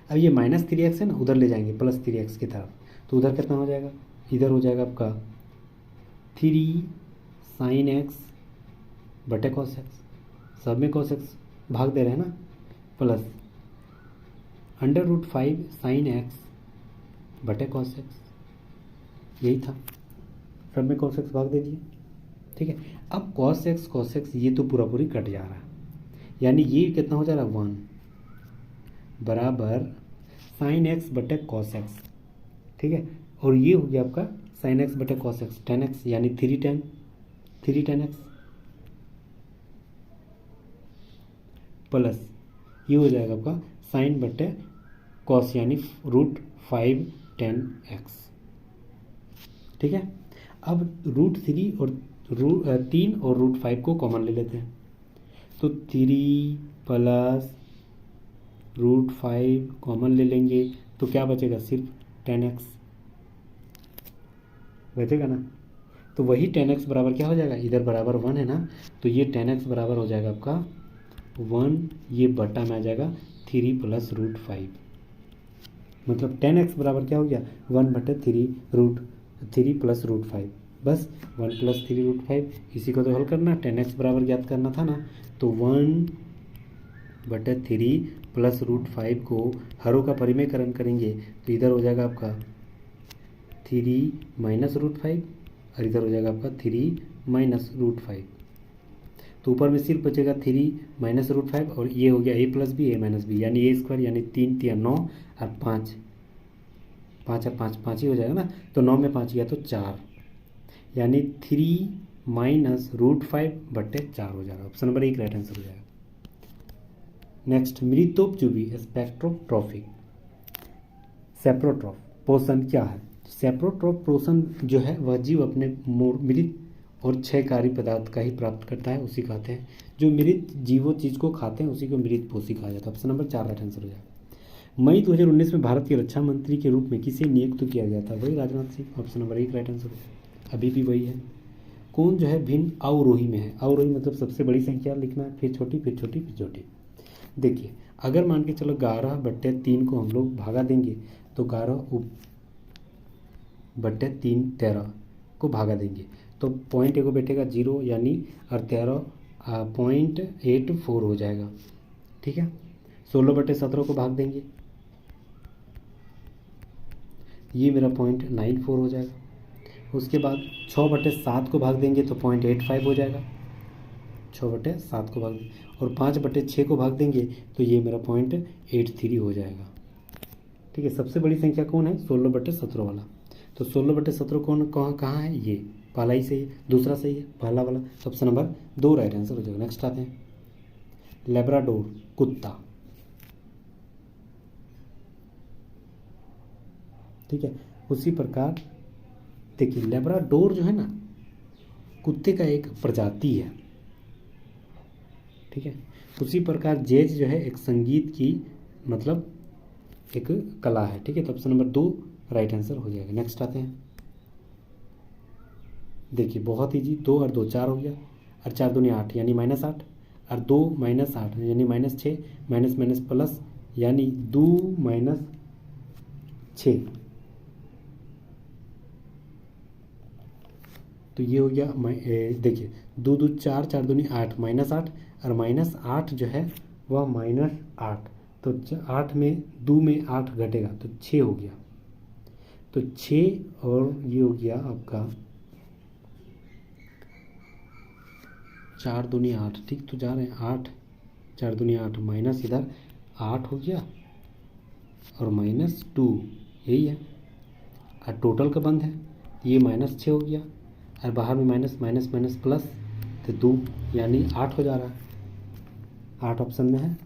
अब ये -3x है ना, उधर ले जाएंगे +3x की तरफ, तो उधर कितना हो जाएगा, इधर हो जाएगा आपका 3 sin x बटे cos x, सब में cos x भाग दे रहे हैं ना, प्लस √5 sin x बटे cos x, यही था, सब में cos x भाग दे दिए। ठीक है, अब cos x ये तो पूरा पूरी कट जा रहा है, यानी ये कितना हो जा रहा है, 1 बराबर sin x बटे cos x। ठीक है, और ये हो गया आपका साइन एक्स बटे कॉस एक्स, टेन एक्स यानी थ्री टेन एक्स प्लस ये हो जाएगा आपका साइन बटे कॉस यानी रूट 5 टेन एक्स। ठीक है, अब रूट 3 और रूट 5 को कॉमन ले लेते हैं, तो 3 प्लस रूट 5 कॉमन ले लेंगे तो क्या बचेगा, सिर्फ 10x बचेगा ना। तो वही 10x बराबर क्या हो जाएगा, इधर बराबर 1 है ना, तो ये 10x बराबर हो जाएगा आपका 1, ये बटा में आ जाएगा 3 प्लस रूट 5, मतलब 10x बराबर क्या हो गया 1 बटे 3 प्लस रूट 5, बस 1 प्लस 3 रूट 5। इसी को तो हल करना, 10x बराबर ज्ञात करना था ना, तो 1 बटे 3 प्लस रूट 5 को हरों का परिमेयकरण करेंगे तो इधर हो जाएगा आपका 3 माइनस रूट 5 और इधर हो जाएगा आपका 3 माइनस रूट 5, तो ऊपर में सिर्फ बचेगा 3 माइनस रूट 5 और ये हो गया a plus B a minus B यानी a स्क्वायर यानी 3 3 9 और 5 5 और 5 ही हो जाएगा ना, तो 9 में 5 गया तो 4 यानी 3 माइनस रूट 5 बटे 4 हो जाएगा। ऑप्शन नंबर 1 राइट आंसर हो जाएगा। नेक्स्ट, मृतोपजीवी स्पेक्ट्रोट्रॉफिक सेप्रोट्रॉफ पोषण क्या है। सेप्रोट्रॉफ पोषण जो है वह जीव अपने मृत और क्षयकारी पदार्थ का ही प्राप्त करता है, उसी कहते हैं। जो मृत जीवों चीज को खाते हैं उसी को मृत पोषी कहा जाता है। ऑप्शन नंबर 4 राइट आंसर हो जाएगा। मई 2019 में भारत के रक्षा मंत्री के रूप में किसे नियुक्त किया गया था, वही Rajnath Singh. Option number 1 right answer हो जाएगा, अभी भी वही है। कौन जो है भिन्न अवरोही में है, अवरोही मतलब सबसे बड़ी संख्या लिखना है, फिर छोटी फिर छोटी फिर छोटी। देखिए अगर मान के चलो 11 बट्टे 3 को हम लोग भागा देंगे तो 11 बट्टे 3 13 को भागा देंगे तो पॉइंट एगो बैठेगा 0 यानी और 13.84 हो जाएगा। ठीक है, 16 बट्टे 17 को भाग देंगे, ये मेरा 0.94 हो जाएगा। उसके बाद 6 बट्टे 7 को भाग देंगे तो 0.85 हो जाएगा, 6 बट्टे 7 को भाग देंगे, और 5 बट्टे 6 को भाग देंगे तो ये मेरा 0.83 हो जाएगा। ठीक है, सबसे बड़ी संख्या कौन है, 16 बट्टे 17 वाला। तो 16 बट्टे 17 कौन कहाँ है, ये पहला ही सही है, दूसरा सही है, पहला वाला। ऑप्शन नंबर 2 राइट आंसर हो जाएगा। नेक्स्ट आते हैं, लेब्राडोर कुत्ता। ठीक है, उसी प्रकार देखिए लेब्राडोर जो है ना कुत्ते का एक प्रजाति है। ठीक है, उसी प्रकार जैज जो है एक संगीत की मतलब एक कला है। ठीक है, तो ऑप्शन नंबर 2 राइट आंसर हो जाएगा। नेक्स्ट आते हैं, देखिए बहुत ईजी, 2 और 2 4 हो गया, और 4 दूनी 8 यानी -8, और 2 माइनस 8 यानी -6, माइनस माइनस प्लस यानी 2 माइनस 6, तो ये हो गया। देखिए 2 2 4 4 दूनी 8 -8 और -8 जो है वह -8, तो 8 में 2 में 8 घटेगा तो 6 हो गया, तो 6 और ये हो गया आपका 4 दूनी 8। ठीक, तो जा रहे हैं 8 4 दूनी 8 माइनस इधर 8 हो गया और -2, यही है, और टोटल का बंद है, ये -6 हो गया और बाहर में माइनस माइनस माइनस प्लस, तो 2 यानी 8 हो जा रहा है, 8 ऑप्शन में है।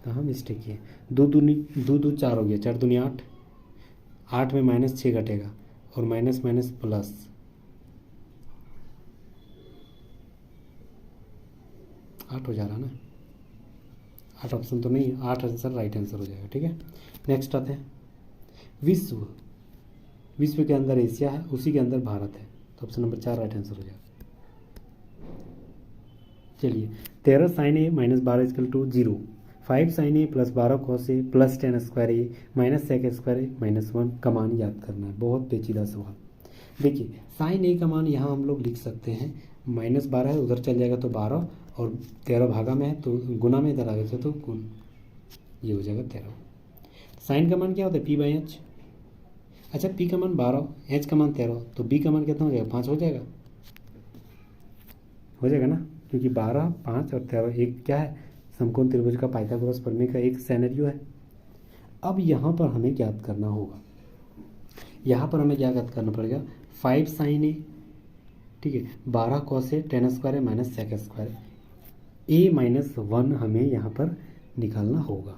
कहाँ मिस्टेक है, 2 2 4 हो गया, 4 दूनी 8, 8 में -6 घटेगा और माइनस माइनस प्लस, आठ हो जा रहा ना, 8 ऑप्शन तो नहीं है, 8 आंसर राइट आंसर हो जाएगा। ठीक है, नेक्स्ट आते हैं, विश्व के अंदर एशिया है, उसी के अंदर भारत है, तो ऑप्शन नंबर 4 राइट आंसर हो जाएगा। चलिए 13 sign A minus 12 = 0, 5 sign A plus 12 cos A plus 10 square A minus sec square ए -1 का मान याद करना है। बहुत पेचीदा सवाल। देखिए साइन ए का मान यहाँ हम लोग लिख सकते हैं, -12 है, उधर चल जाएगा तो 12, और 13 भागा में है तो गुना में इधर आ गया तो गुण, ये हो जाएगा 13। साइन का मान क्या होता है, p/h। अच्छा, p का मान 12, h का मान 13, तो b का मान कितना हो जाएगा, 5 हो जाएगा ना। क्योंकि 12, 5 और 13 एक क्या है, समकोण त्रिभुज का पाइथागोरस प्रमेय का एक सिनेरियो है। अब यहाँ पर हमें ज्ञात करना होगा, यहाँ पर हमें क्या ज्ञात करना पड़ेगा, 5 साइन ए, ठीक है, 12 cos A tan square minus sec square, A minus 1 हमें यहाँ पर निकालना होगा,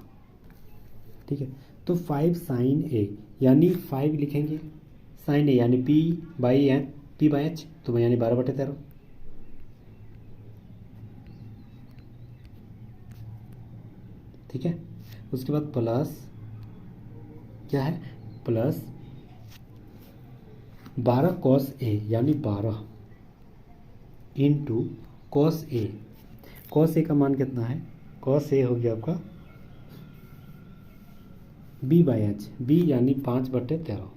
ठीक है। तो 5 साइन ए यानी 5 लिखेंगे, साइन ए यानी P/H, तो यानी 12/13, ठीक है। उसके बाद प्लस क्या है, प्लस 12 कॉस ए यानी 12 into cos A, cos A का मान कितना है, कॉस ए हो गया आपका B/H, B यानी 5/13,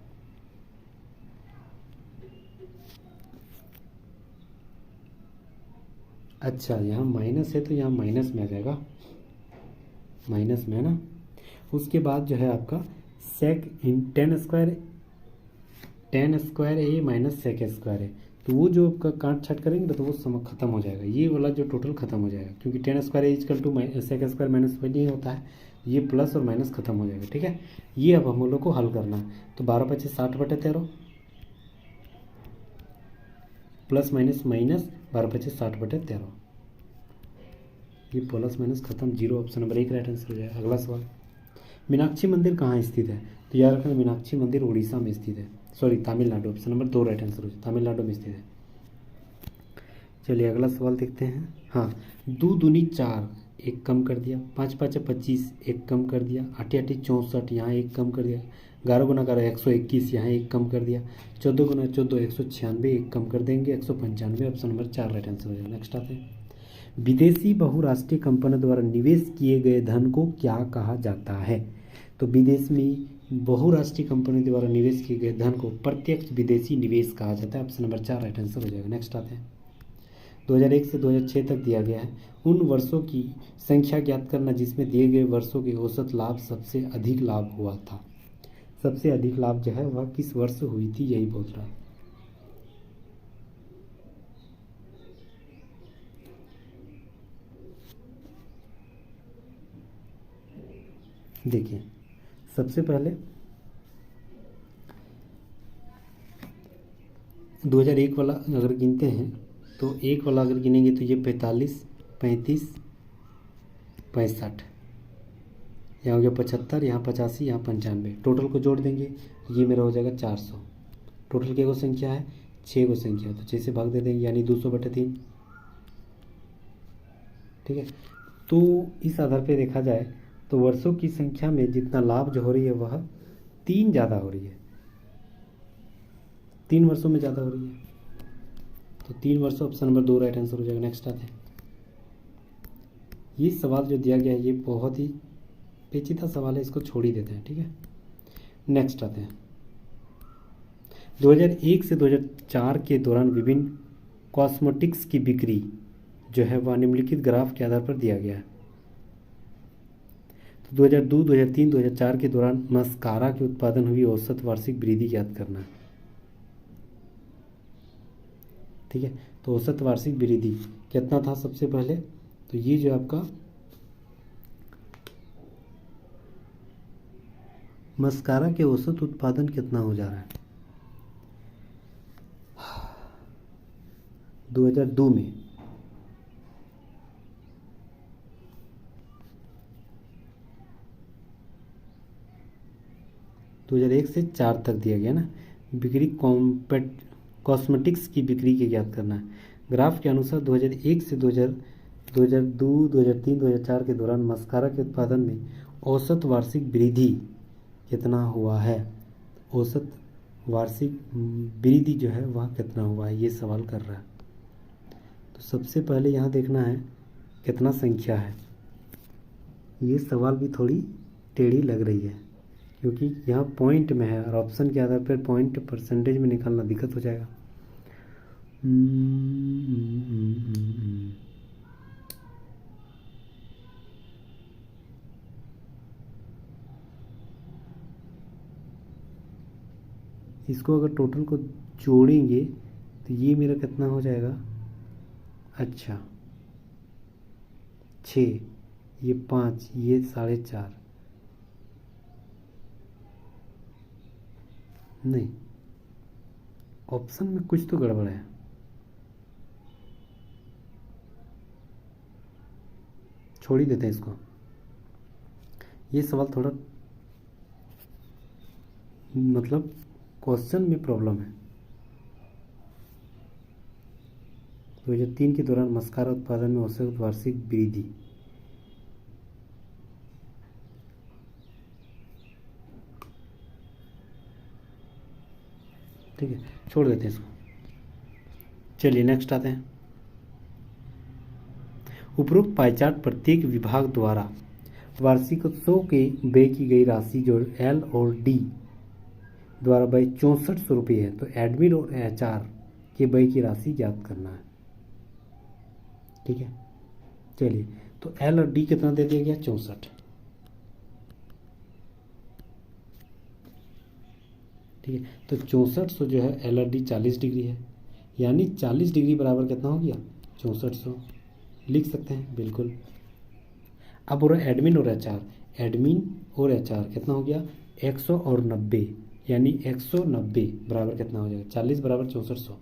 अच्छा यहाँ माइनस है तो यहाँ माइनस में आ जाएगा, माइनस में है ना। उसके बाद जो है आपका sec in tan square A minus sec square है, तो वो जो आपका काट छाट करेंगे ना तो वो समय खत्म हो जाएगा, ये वाला जो टोटल खत्म हो जाएगा, क्योंकि tan square A equal to sec square minus one नहीं होता है, ये प्लस और माइनस खत्म हो जाएगा, ठीक है। ये अब हम लोग को हल करना है, तो 12/5 60/13 प्लस माइनस माइनस 12/5 60/13, ये प्लस माइनस खत्म, zero, option number 1 right answer हो जाएगा। अगला सवाल, मीनाक्षी मंदिर कहाँ स्थित है, तो याद रखना मीनाक्षी मंदिर उड़ीसा में स्थित है, sorry Tamil Nadu, option number 2 right answer हो जाएगा, तमिलनाडु में स्थित है। चलिए अगला सवाल देखते हैं। हाँ, 2 दूनी 4 एक कम कर दिया, 5 5 25 एक कम कर दिया, 8 8 64 यहाँ एक कम कर दिया, 11 गुना 11 121 यहाँ एक कम कर दिया, 14 गुना 14 196 एक कम कर देंगे 195, ऑप्शन नंबर 4 राइट आंसर हो जाएगा। नेक्स्ट आते हैं, विदेशी बहुराष्ट्रीय कंपनियों द्वारा निवेश किए गए धन को क्या कहा जाता है, तो विदेश में बहुराष्ट्रीय कंपनी द्वारा निवेश किए गए धन को प्रत्यक्ष विदेशी निवेश कहा जाता है, ऑप्शन नंबर 4 राइट आंसर हो जाएगा। नेक्स्ट आते हैं, 2001 से 2006 तक दिया गया है, उन वर्षों की संख्या ज्ञात करना जिसमें दिए गए वर्षों के औसत लाभ सबसे अधिक लाभ हुआ था, सबसे अधिक लाभ जो है वह किस वर्ष हुई थी, यही बोल रहा है। देखिए सबसे पहले 2001 वाला अगर गिनते हैं तो एक वाला अगर गिनेंगे तो ये 45 35 65, यहाँ हो गया 75, यहाँ 85, यहाँ 95, टोटल को जोड़ देंगे ये मेरा हो जाएगा 400। टोटल क्या को संख्या है, 6 को संख्या, तो 6 से भाग दे देंगे यानी 200/3, ठीक है। तो इस आधार पे देखा जाए तो वर्षों की संख्या में जितना लाभ जो हो रही है वह 3 ज़्यादा हो रही है, 3 वर्षों में ज़्यादा हो रही है, तो 3 वर्षों, ऑप्शन नंबर 2 राइट आंसर हो जाएगा। नेक्स्ट आते हैं, ये सवाल जो दिया गया है ये बहुत ही पेचीदा सवाल है, इसको छोड़ ही देते हैं, ठीक है। नेक्स्ट आते हैं, 2001 से 2004 के दौरान विभिन्न कॉस्मेटिक्स की बिक्री जो है वह निम्नलिखित ग्राफ के आधार पर दिया गया है। तो 2002, 2003, 2004 के दौरान मस्कारा के उत्पादन हुई औसत वार्षिक वृद्धि ज्ञात करना है, ठीक है। तो औसत वार्षिक वृद्धि कितना था सबसे पहले, तो ये जो आपका मस्कारा के औसत उत्पादन कितना हो जा रहा है 2002 में, तो 2001 से 4 तक दिया गया ना, बिक्री कॉस्मेटिक्स की बिक्री के ज्ञात करना है। ग्राफ के अनुसार 2001 से 2002, 2003, 2004 के दौरान मस्कारा के उत्पादन में औसत वार्षिक वृद्धि कितना हुआ है, औसत वार्षिक वृद्धि जो है वह कितना हुआ है, ये सवाल कर रहा है। तो सबसे पहले यहाँ देखना है कितना संख्या है, ये सवाल भी थोड़ी टेढ़ी लग रही है क्योंकि यहाँ पॉइंट में है और ऑप्शन के आधार पर पॉइंट परसेंटेज में निकालना दिक्कत हो जाएगा। इसको अगर टोटल को जोड़ेंगे तो ये मेरा कितना हो जाएगा, अच्छा 6, ये 5, ये 4.5, नहीं, ऑप्शन में कुछ तो गड़बड़ है। छोड़ ही देते हैं इसको, ये सवाल थोड़ा मतलब क्वेश्चन में प्रॉब्लम है। 2003 के दौरान मस्कारा उत्पादन में औसत वार्षिक वृद्धि, ठीक है, छोड़ देते हैं इसको। चलिए नेक्स्ट आते हैं। उपरोक्त पाई चार्ट प्रत्येक विभाग द्वारा वार्षिकोत्सव के व्यय की गई राशि जो एल और डी द्वारा व्यय 6400 रुपये है, तो एडमिन और एचआर के व्यय की राशि ज्ञात करना है। ठीक है, चलिए, तो एल और डी कितना दे दिया गया? 64। ठीक है, तो 6400 जो है एल और डी 40 डिग्री है, यानी 40 डिग्री बराबर कितना हो गया? 6400 लिख सकते हैं, बिल्कुल। अब बोल रहा है एडमिन और एचआर, एडमिन और एचआर कितना हो गया? 100 और 90, यानी 190 बराबर कितना हो जाएगा? 40 बराबर 6400।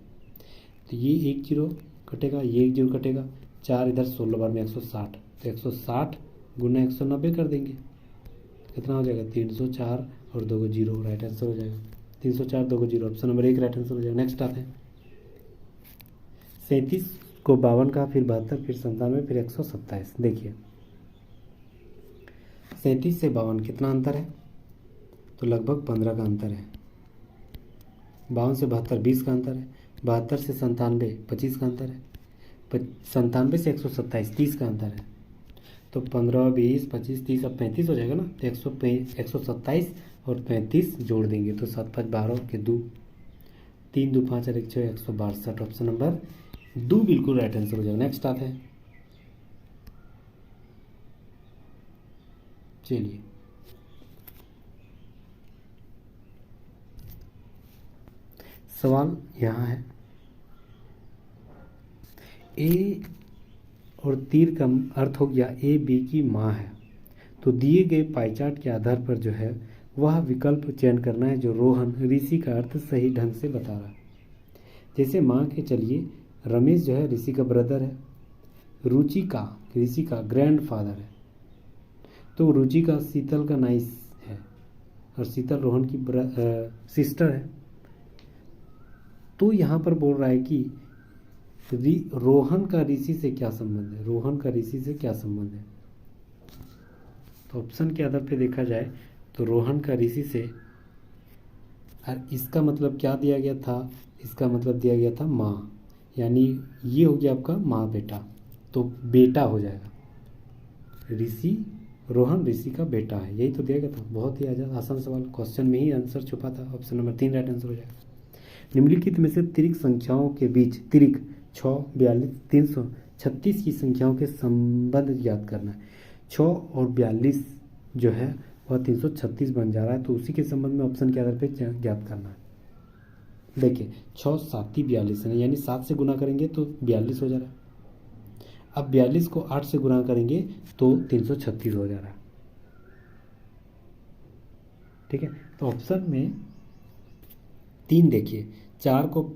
तो ये 1 जीरो कटेगा, ये 1 जीरो कटेगा, 4 इधर, 16 बार में 160, तो 160 गुना 190 कर देंगे, कितना हो जाएगा? 304 और 2 जीरो, राइट आंसर हो जाएगा। 304 2 zero, option number 1 right answer हो जाएगा। नेक्स्ट आते हैं। 37 को 52 का, फिर 72, फिर 97, फिर 127। देखिए 37 से 52 कितना अंतर है? तो लगभग 15 का अंतर है। 52 से 72 20 का अंतर है। 72 से 97 25 का अंतर है। 97 से 127 30 का अंतर है। तो 15 20 25 30, अब 35 हो जाएगा ना। तो 127 और 35 जोड़ देंगे तो 7 5 12 के 2, 3 2 5 और 1 6, 162। ऑप्शन नंबर 2 बिल्कुल राइट आंसर हो जाएगा। नेक्स्ट आते हैं। चलिए सवाल यहाँ है, ए और तीर का अर्थ हो गया ए बी की माँ है, तो दिए गए पाई चार्ट के आधार पर जो है वह विकल्प चयन करना है जो रोहन ऋषि का अर्थ सही ढंग से बता रहा है। जैसे मान के चलिए रमेश जो है ऋषि का ब्रदर है, रुचि का ऋषि का ग्रैंडफादर है, तो रुचि का शीतल का नाइस है और शीतल रोहन की सिस्टर है। तो यहाँ पर बोल रहा है कि रोहन का ऋषि से क्या संबंध है? रोहन का ऋषि से क्या संबंध है? तो ऑप्शन के आधार पे देखा जाए तो रोहन का ऋषि से, और इसका मतलब क्या दिया गया था? इसका मतलब दिया गया था माँ, यानी ये हो गया आपका माँ बेटा, तो बेटा हो जाएगा। ऋषि रोहन ऋषि का बेटा है, यही तो दिया गया था। बहुत ही आसान सवाल, क्वेश्चन में ही आंसर छुपा था। ऑप्शन नंबर 3 राइट आंसर हो जाएगा। निम्नलिखित में से तिरिक संख्याओं के बीच तिरिक 6 42 336 की संख्याओं के संबंध ज्ञात करना है। 6 और 42 जो है वह 336 बन जा रहा है, तो उसी के संबंध में ऑप्शन के आधार पर ज्ञात करना है। देखिए 6 7 42 है, यानी 7 से गुना करेंगे तो 42 हो जा रहा है। अब 42 को 8 से गुना करेंगे तो 336 हो जा रहा है। ठीक है, तो ऑप्शन में 3 देखिए, 4 को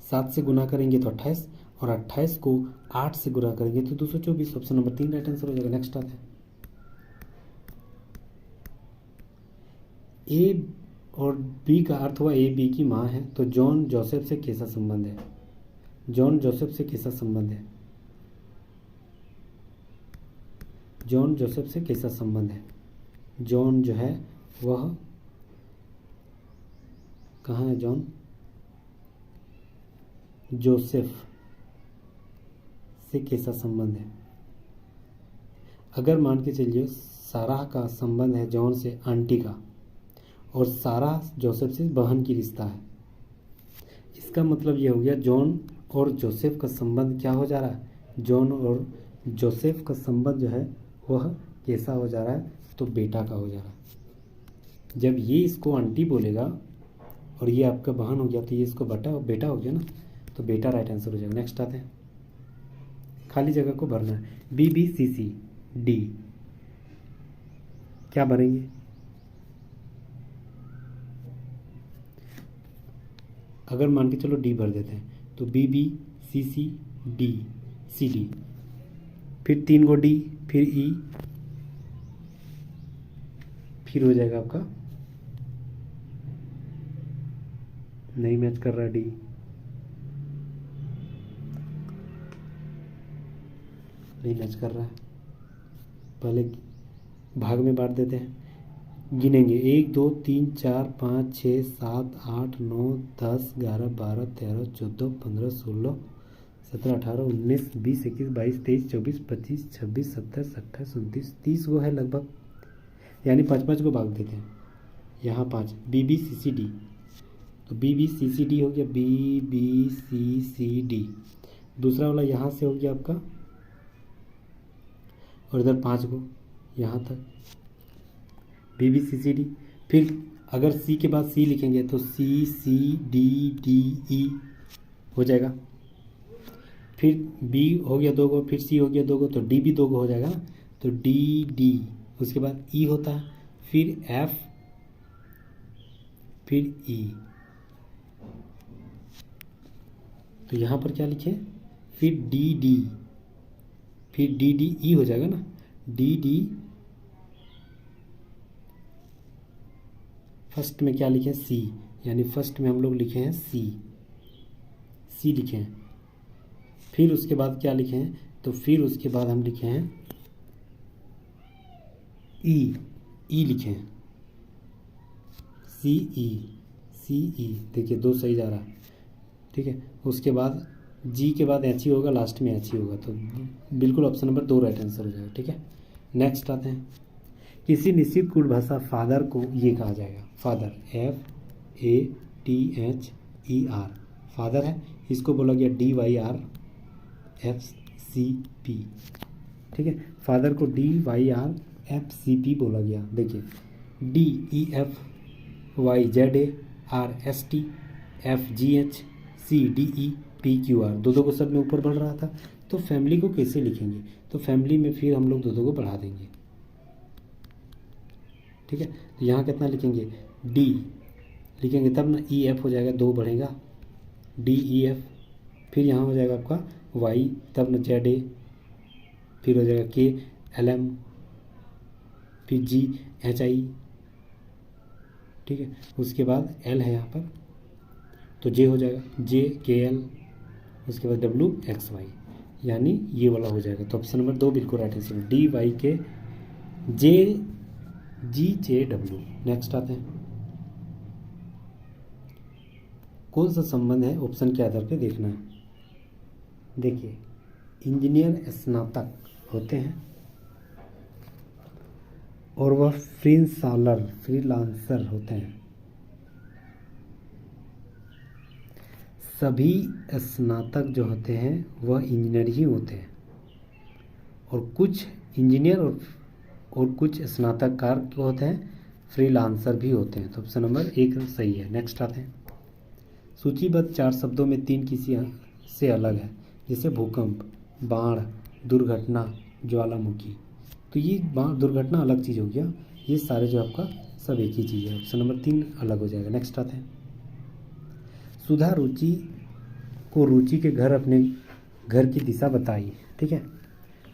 7 से गुना करेंगे तो 28 और 28 को 8 से गुना करेंगे तो 224। ऑप्शन नंबर 3 राइट आंसर हो जाएगा। नेक्स्ट आते हैं। ए और बी का अर्थ हुआ ए बी की माँ है, तो जॉन जोसेफ से कैसा संबंध है? जॉन जोसेफ से कैसा संबंध है? जॉन जोसेफ से कैसा संबंध है? जॉन जो है वह कहाँ है? जॉन जोसेफ से कैसा संबंध है? अगर मान के चलिए सारा का संबंध है जॉन से आंटी का, और सारा जोसेफ से बहन की रिश्ता है, इसका मतलब ये हो गया जॉन और जोसेफ का संबंध क्या हो जा रहा है? जॉन और जोसेफ का संबंध जो है वह कैसा हो जा रहा है? तो बेटा का हो जा रहा है। जब ये इसको आंटी बोलेगा और ये आपका बहन हो गया तो ये इसको बेटा हो गया ना, तो बेटा राइट आंसर हो जाएगा। नेक्स्ट आते हैं। खाली जगह को भरना है। B B C C D, क्या बनेंगे? अगर मान के चलो डी भर देते हैं तो B B C C D C D, फिर 3 गो डी, फिर ई, फिर हो जाएगा आपका, नहीं मैच कर रहा डी, नहीं मैच कर रहा है। पहले भाग में बांट देते हैं, गिनेंगे 1 2 3 4 5 6 7 8 9 10 11 12 13 14 15 16 17 18 19 20 21 22 23 24 25 26 27 28 29 30 गो है लगभग, यानी 5 को भाग देते हैं। यहाँ 5 B B C C D, तो B B C C D हो गया, B B C C D. दूसरा वाला यहाँ से हो गया आपका, और इधर 5 गो यहाँ तक B B C C D. फिर अगर सी के बाद सी लिखेंगे तो सी सी डी डी ई हो जाएगा। फिर बी हो गया 2 गो, फिर सी हो गया 2 गो, तो डी भी 2 गो हो जाएगा ना, तो डी डी, उसके बाद ई होता है, फिर एफ, फिर ई। तो यहाँ पर क्या लिखे, फिर डी डी, फिर डी डी ई हो जाएगा ना, डी डी। फर्स्ट में क्या लिखे, सी, यानी फर्स्ट में हम लोग लिखे हैं सी, सी लिखे हैं। फिर उसके बाद क्या लिखे हैं, तो फिर उसके बाद हम लिखे हैं ई, ई लिखे हैं, सी ई, सी ई। देखिए 2 सही जा रहा है, ठीक है। उसके बाद जी के बाद एच ही होगा, लास्ट में एच ही होगा, तो बिल्कुल ऑप्शन नंबर 2 राइट आंसर हो जाएगा, ठीक है। नेक्स्ट आते हैं, किसी निश्चित गुण भाषा फादर को ये कहा जाएगा, फादर FATHER, फादर है, इसको बोला गया DYRFCP, ठीक है। फादर को DYRFCP बोला गया। देखिए DEFYZRSTFGHCDEPQR, 2 को सब में ऊपर बढ़ रहा था, तो फैमिली को कैसे लिखेंगे, तो फैमिली में फिर हम लोग 2 को बढ़ा देंगे, ठीक है। तो यहाँ कितना लिखेंगे, डी लिखेंगे तब ना EF हो जाएगा, 2 बढ़ेगा, DEF, फिर यहाँ हो जाएगा आपका Y, तब ना ZA, फिर हो जाएगा KLM, फिर GHI, ठीक है। उसके बाद L है यहाँ पर, तो J हो जाएगा JKL, उसके बाद WXY, यानी ये वाला हो जाएगा। तो ऑप्शन नंबर 2 बिल्कुल राइट आंसर, DYKJGJW। नेक्स्ट आते हैं, कौन सा संबंध है ऑप्शन के आधार पे देखना है। देखिए इंजीनियर स्नातक होते हैं और वह फ्रीलांसर होते हैं। सभी स्नातक जो होते हैं वह इंजीनियर ही होते हैं, और कुछ इंजीनियर और कुछ स्नातककार जो होते हैं फ्रीलांसर भी होते हैं। तो ऑप्शन नंबर 1 सही है। नेक्स्ट आते हैं, सूचीबद्ध 4 शब्दों में 3 किसी से अलग है, जैसे भूकंप, बाढ़, दुर्घटना, ज्वालामुखी। तो ये दुर्घटना अलग चीज़ हो गया, ये सारे जो आपका सब एक ही चीज़ है। ऑप्शन नंबर 3 अलग हो जाएगा। नेक्स्ट आते हैं, सुधा रुचि को रुचि के घर अपने घर की दिशा बताई, ठीक है।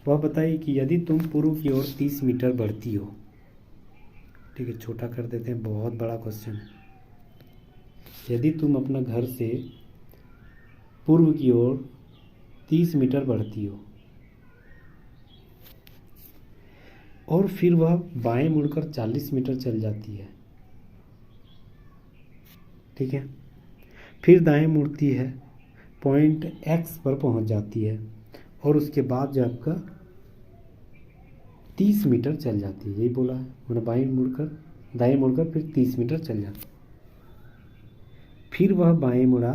वह बताइए कि यदि तुम पूर्व की ओर 30 मीटर बढ़ती हो, ठीक है, छोटा कर देते हैं, बहुत बड़ा क्वेश्चन है। यदि तुम अपना घर से पूर्व की ओर 30 मीटर बढ़ती हो और फिर वह बाएं मुड़कर 40 मीटर चल जाती है, ठीक है, फिर दाएं मुड़ती है, पॉइंट X पर पहुंच जाती है, और उसके बाद जो आपका 30 मीटर चल जाती है, यही बोला है, मैंने दाएं मुड़कर फिर 30 मीटर चल जाती है। फिर वह बाएं मुड़ा,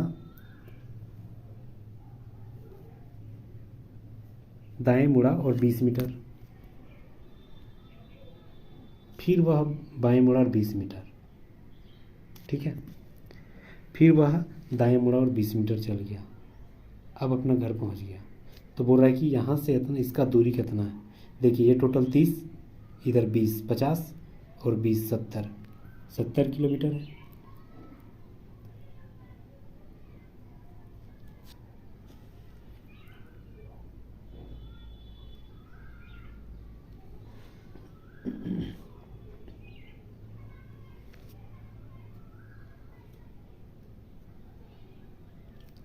दाएं मुड़ा और 20 मीटर, फिर वह बाएं मुड़ा और 20 मीटर, ठीक है। फिर वह दाएं मुड़ा और 20 मीटर चल गया, अब अपना घर पहुंच गया। तो बोल रहा है कि यहाँ से इतना इसका दूरी कितना है। देखिए ये टोटल 30, इधर 20 50 और 20 70 किलोमीटर है।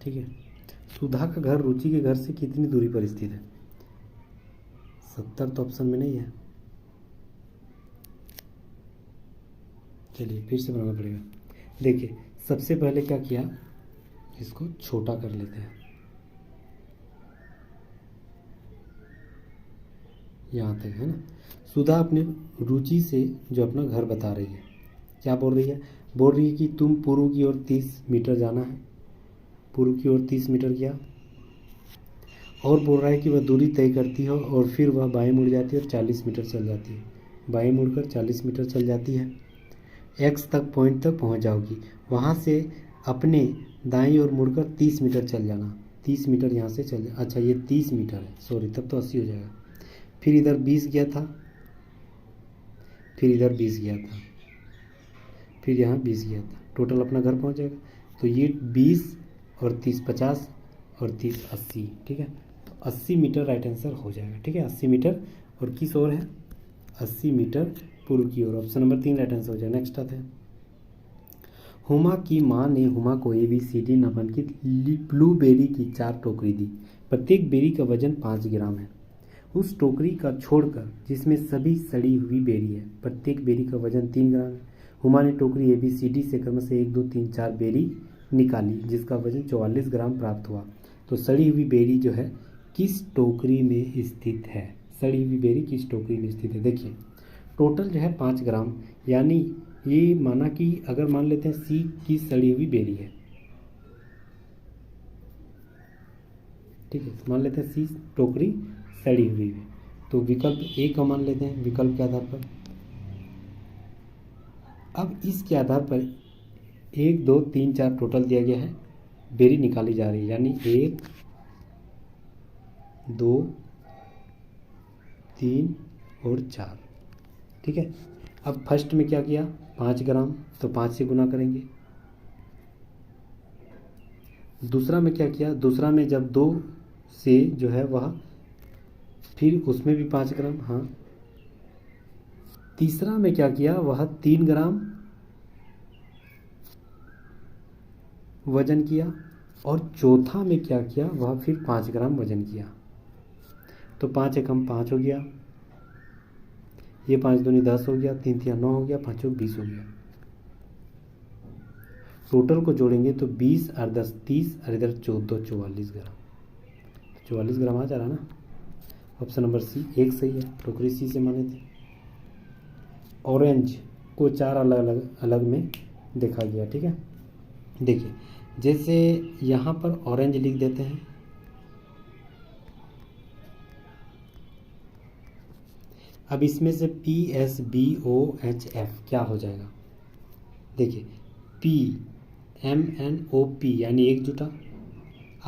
ठीक है, सुधा का घर रुचि के घर से कितनी दूरी पर स्थित है? 70 तो ऑप्शन में नहीं है। चलिए फिर से बनाना पड़ेगा। देखिए सबसे पहले क्या किया, इसको छोटा कर लेते हैं, यहाँ तक है ना। सुधा अपने रुचि से जो अपना घर बता रही है, क्या बोल रही है? बोल रही है कि तुम पूर्व की ओर 30 मीटर जाना है, पूर्व की ओर 30 मीटर किया, और बोल रहा है कि वह दूरी तय करती है और फिर वह बाएं मुड़ जाती है और 40 मीटर चल जाती है। बाएं मुड़कर 40 मीटर चल जाती है, एक्स तक पॉइंट तक पहुंच जाओगी, वहाँ से अपने दाईं ओर मुड़कर 30 मीटर चल जाना। 30 मीटर यहाँ से चल जा, अच्छा ये 30 मीटर है, सॉरी तब तो 80 हो जाएगा। फिर इधर 20 गया था, फिर इधर 20 गया था, फिर यहाँ 20 गया था, टोटल अपना घर पहुँच जाएगा। तो ये 20 और 30 50 और 30 80, ठीक है। तो 80 मीटर राइट आंसर हो जाएगा, ठीक है। 80 मीटर और किस ओर है? 80 मीटर पूर्व की ओर। ऑप्शन नंबर 3 राइट आंसर हो जाएगा। नेक्स्ट आते हैं। हुमा की माँ ने हुमा को ABCD नामांकित ब्लूबेरी की 4 टोकरी दी। प्रत्येक बेरी का वजन 5 ग्राम है। उस टोकरी का छोड़कर जिसमें सभी सड़ी हुई बेरी है, प्रत्येक बेरी का वजन 3 ग्राम है। हुमा ने टोकरी ABCD से क्रमशः 1 2 3 4 बेरी निकाली जिसका वजन 44 ग्राम प्राप्त हुआ। तो सड़ी हुई बेरी जो है किस टोकरी में स्थित है? सड़ी हुई बेरी किस टोकरी में स्थित है? देखिए टोटल जो है 5 ग्राम, यानी ये माना कि अगर मान लेते हैं C की सड़ी हुई बेरी है, ठीक है, मान लेते हैं C टोकरी सड़ी हुई है, तो विकल्प A का मान लेते हैं विकल्प के आधार पर। अब इसके आधार पर 1 2 3 4 टोटल दिया गया है, बेरी निकाली जा रही है, यानी 1 2 3 और 4, ठीक है। अब फर्स्ट में क्या किया? 5 ग्राम, तो 5 से गुना करेंगे। दूसरा में क्या किया? दूसरा में जब 2 से जो है वह फिर उसमें भी 5 ग्राम, हाँ। तीसरा में क्या किया? वह 3 ग्राम वजन किया, और चौथा में क्या किया? वह फिर 5 ग्राम वजन किया। तो 5 एकम 5 हो गया, ये 5 दूनी 10 हो गया, 3 तिया 9 हो गया, 5 चौक 20 हो गया। टोटल को जोड़ेंगे तो 20 और 10 30 और इधर 14 44 ग्राम, 44 ग्राम आ जा रहा ना। ऑप्शन नंबर C 1 सही है, टोकरी C से माने थे। ऑरेंज को 4 अलग अलग में देखा गया, ठीक है। देखिए जैसे यहाँ पर ऑरेंज लिख देते हैं, अब इसमें से PSBOHF क्या हो जाएगा? देखिए PMNOP यानी एक जुटा,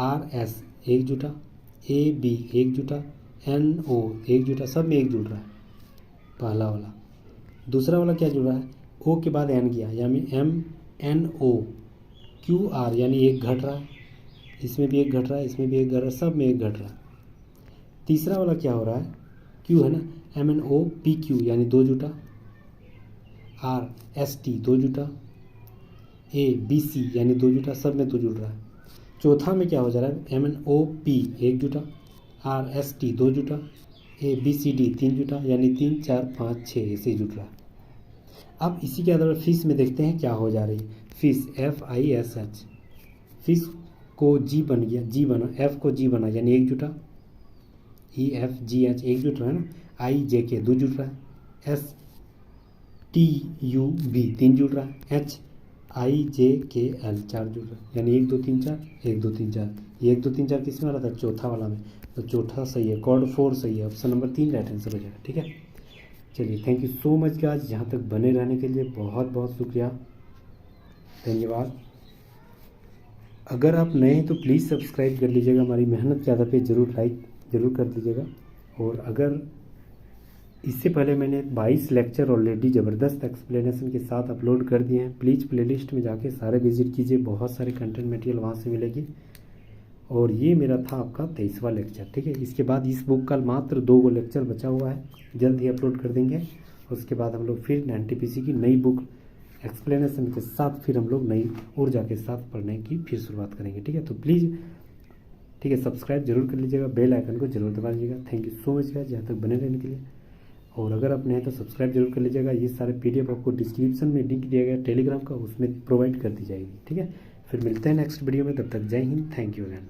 RS एक जुटा, AB एक जुटा, NO एक जुटा, सब में एक जुड़ रहा है पहला वाला। दूसरा वाला क्या जुड़ रहा है? O के बाद N गया, यानी MNOQR यानी एक घट रहा है, इसमें भी एक घट रहा है, इसमें भी एक घट रहा है, सब में एक घट रहा है। तीसरा वाला क्या हो रहा है? Q है ना, MNOPQ यानी 2 जुटा, RST 2 जुटा, ABC यानी 2 जुटा, सब में 2 जुड़ रहा है। चौथा में क्या हो जा रहा है? MNOP 1 जुटा, RST 2 जुटा, ABCD 3 जुटा, यानी 3 4 5 6 ऐसे जुट रहा है। अब इसी के आधार पर फिश में देखते हैं क्या हो जा रही है। फिश FISH, फिश को G बन गया, G बना, F को G बना यानी 1 जुटा, EFGH 1 जुट रहा है ना, IJK 2 जुट रहा है, STUB 3 जुट रहा है, HIJKL 4 जुट रहा है, यानी 1 2 3 4 1 2 3 4। ये 1 2 3 4 किस में आ रहा था? चौथा वाला में, तो चौथा सही है, कॉर्ड 4 सही है, ऑप्शन नंबर 3 राइट आंसर हो जाएगा, ठीक है। चलिए thank you so much guys, यहाँ तक बने रहने के लिए बहुत बहुत शुक्रिया, धन्यवाद। अगर आप नए हैं तो प्लीज़ सब्सक्राइब कर लीजिएगा, हमारी मेहनत के आधार पे ज़रूर लाइक ज़रूर कर दीजिएगा। और अगर इससे पहले मैंने 22 लेक्चर ऑलरेडी ज़बरदस्त एक्सप्लेनेशन के साथ अपलोड कर दिए हैं। प्लीज़ प्लेलिस्ट में जाके सारे विजिट कीजिए, बहुत सारे कंटेंट मटेरियल वहाँ से मिलेगी। और ये मेरा था आपका 23वां लेक्चर, ठीक है। इसके बाद इस बुक का मात्र 2 लेक्चर बचा हुआ है, जल्द ही अपलोड कर देंगे। उसके बाद हम लोग फिर एनटीपीसी की नई बुक एक्सप्लेनेशन के साथ फिर हम लोग नई ऊर्जा के साथ पढ़ने की फिर शुरुआत करेंगे, ठीक है। तो प्लीज़, ठीक है, सब्सक्राइब जरूर कर लीजिएगा, बेल आइकन को जरूर दबा लीजिएगा। Thank you so much guys, यहाँ तक बने रहने के लिए। और अगर आप नए तो सब्सक्राइब जरूर कर लीजिएगा। ये सारे पीडीएफ आपको डिस्क्रिप्शन में लिंक दिया गया टेलीग्राम का, उसमें प्रोवाइड कर दी जाएगी, ठीक है। फिर मिलते हैं नेक्स्ट वीडियो में, तब तक जय हिंद, थैंक यू अगैन।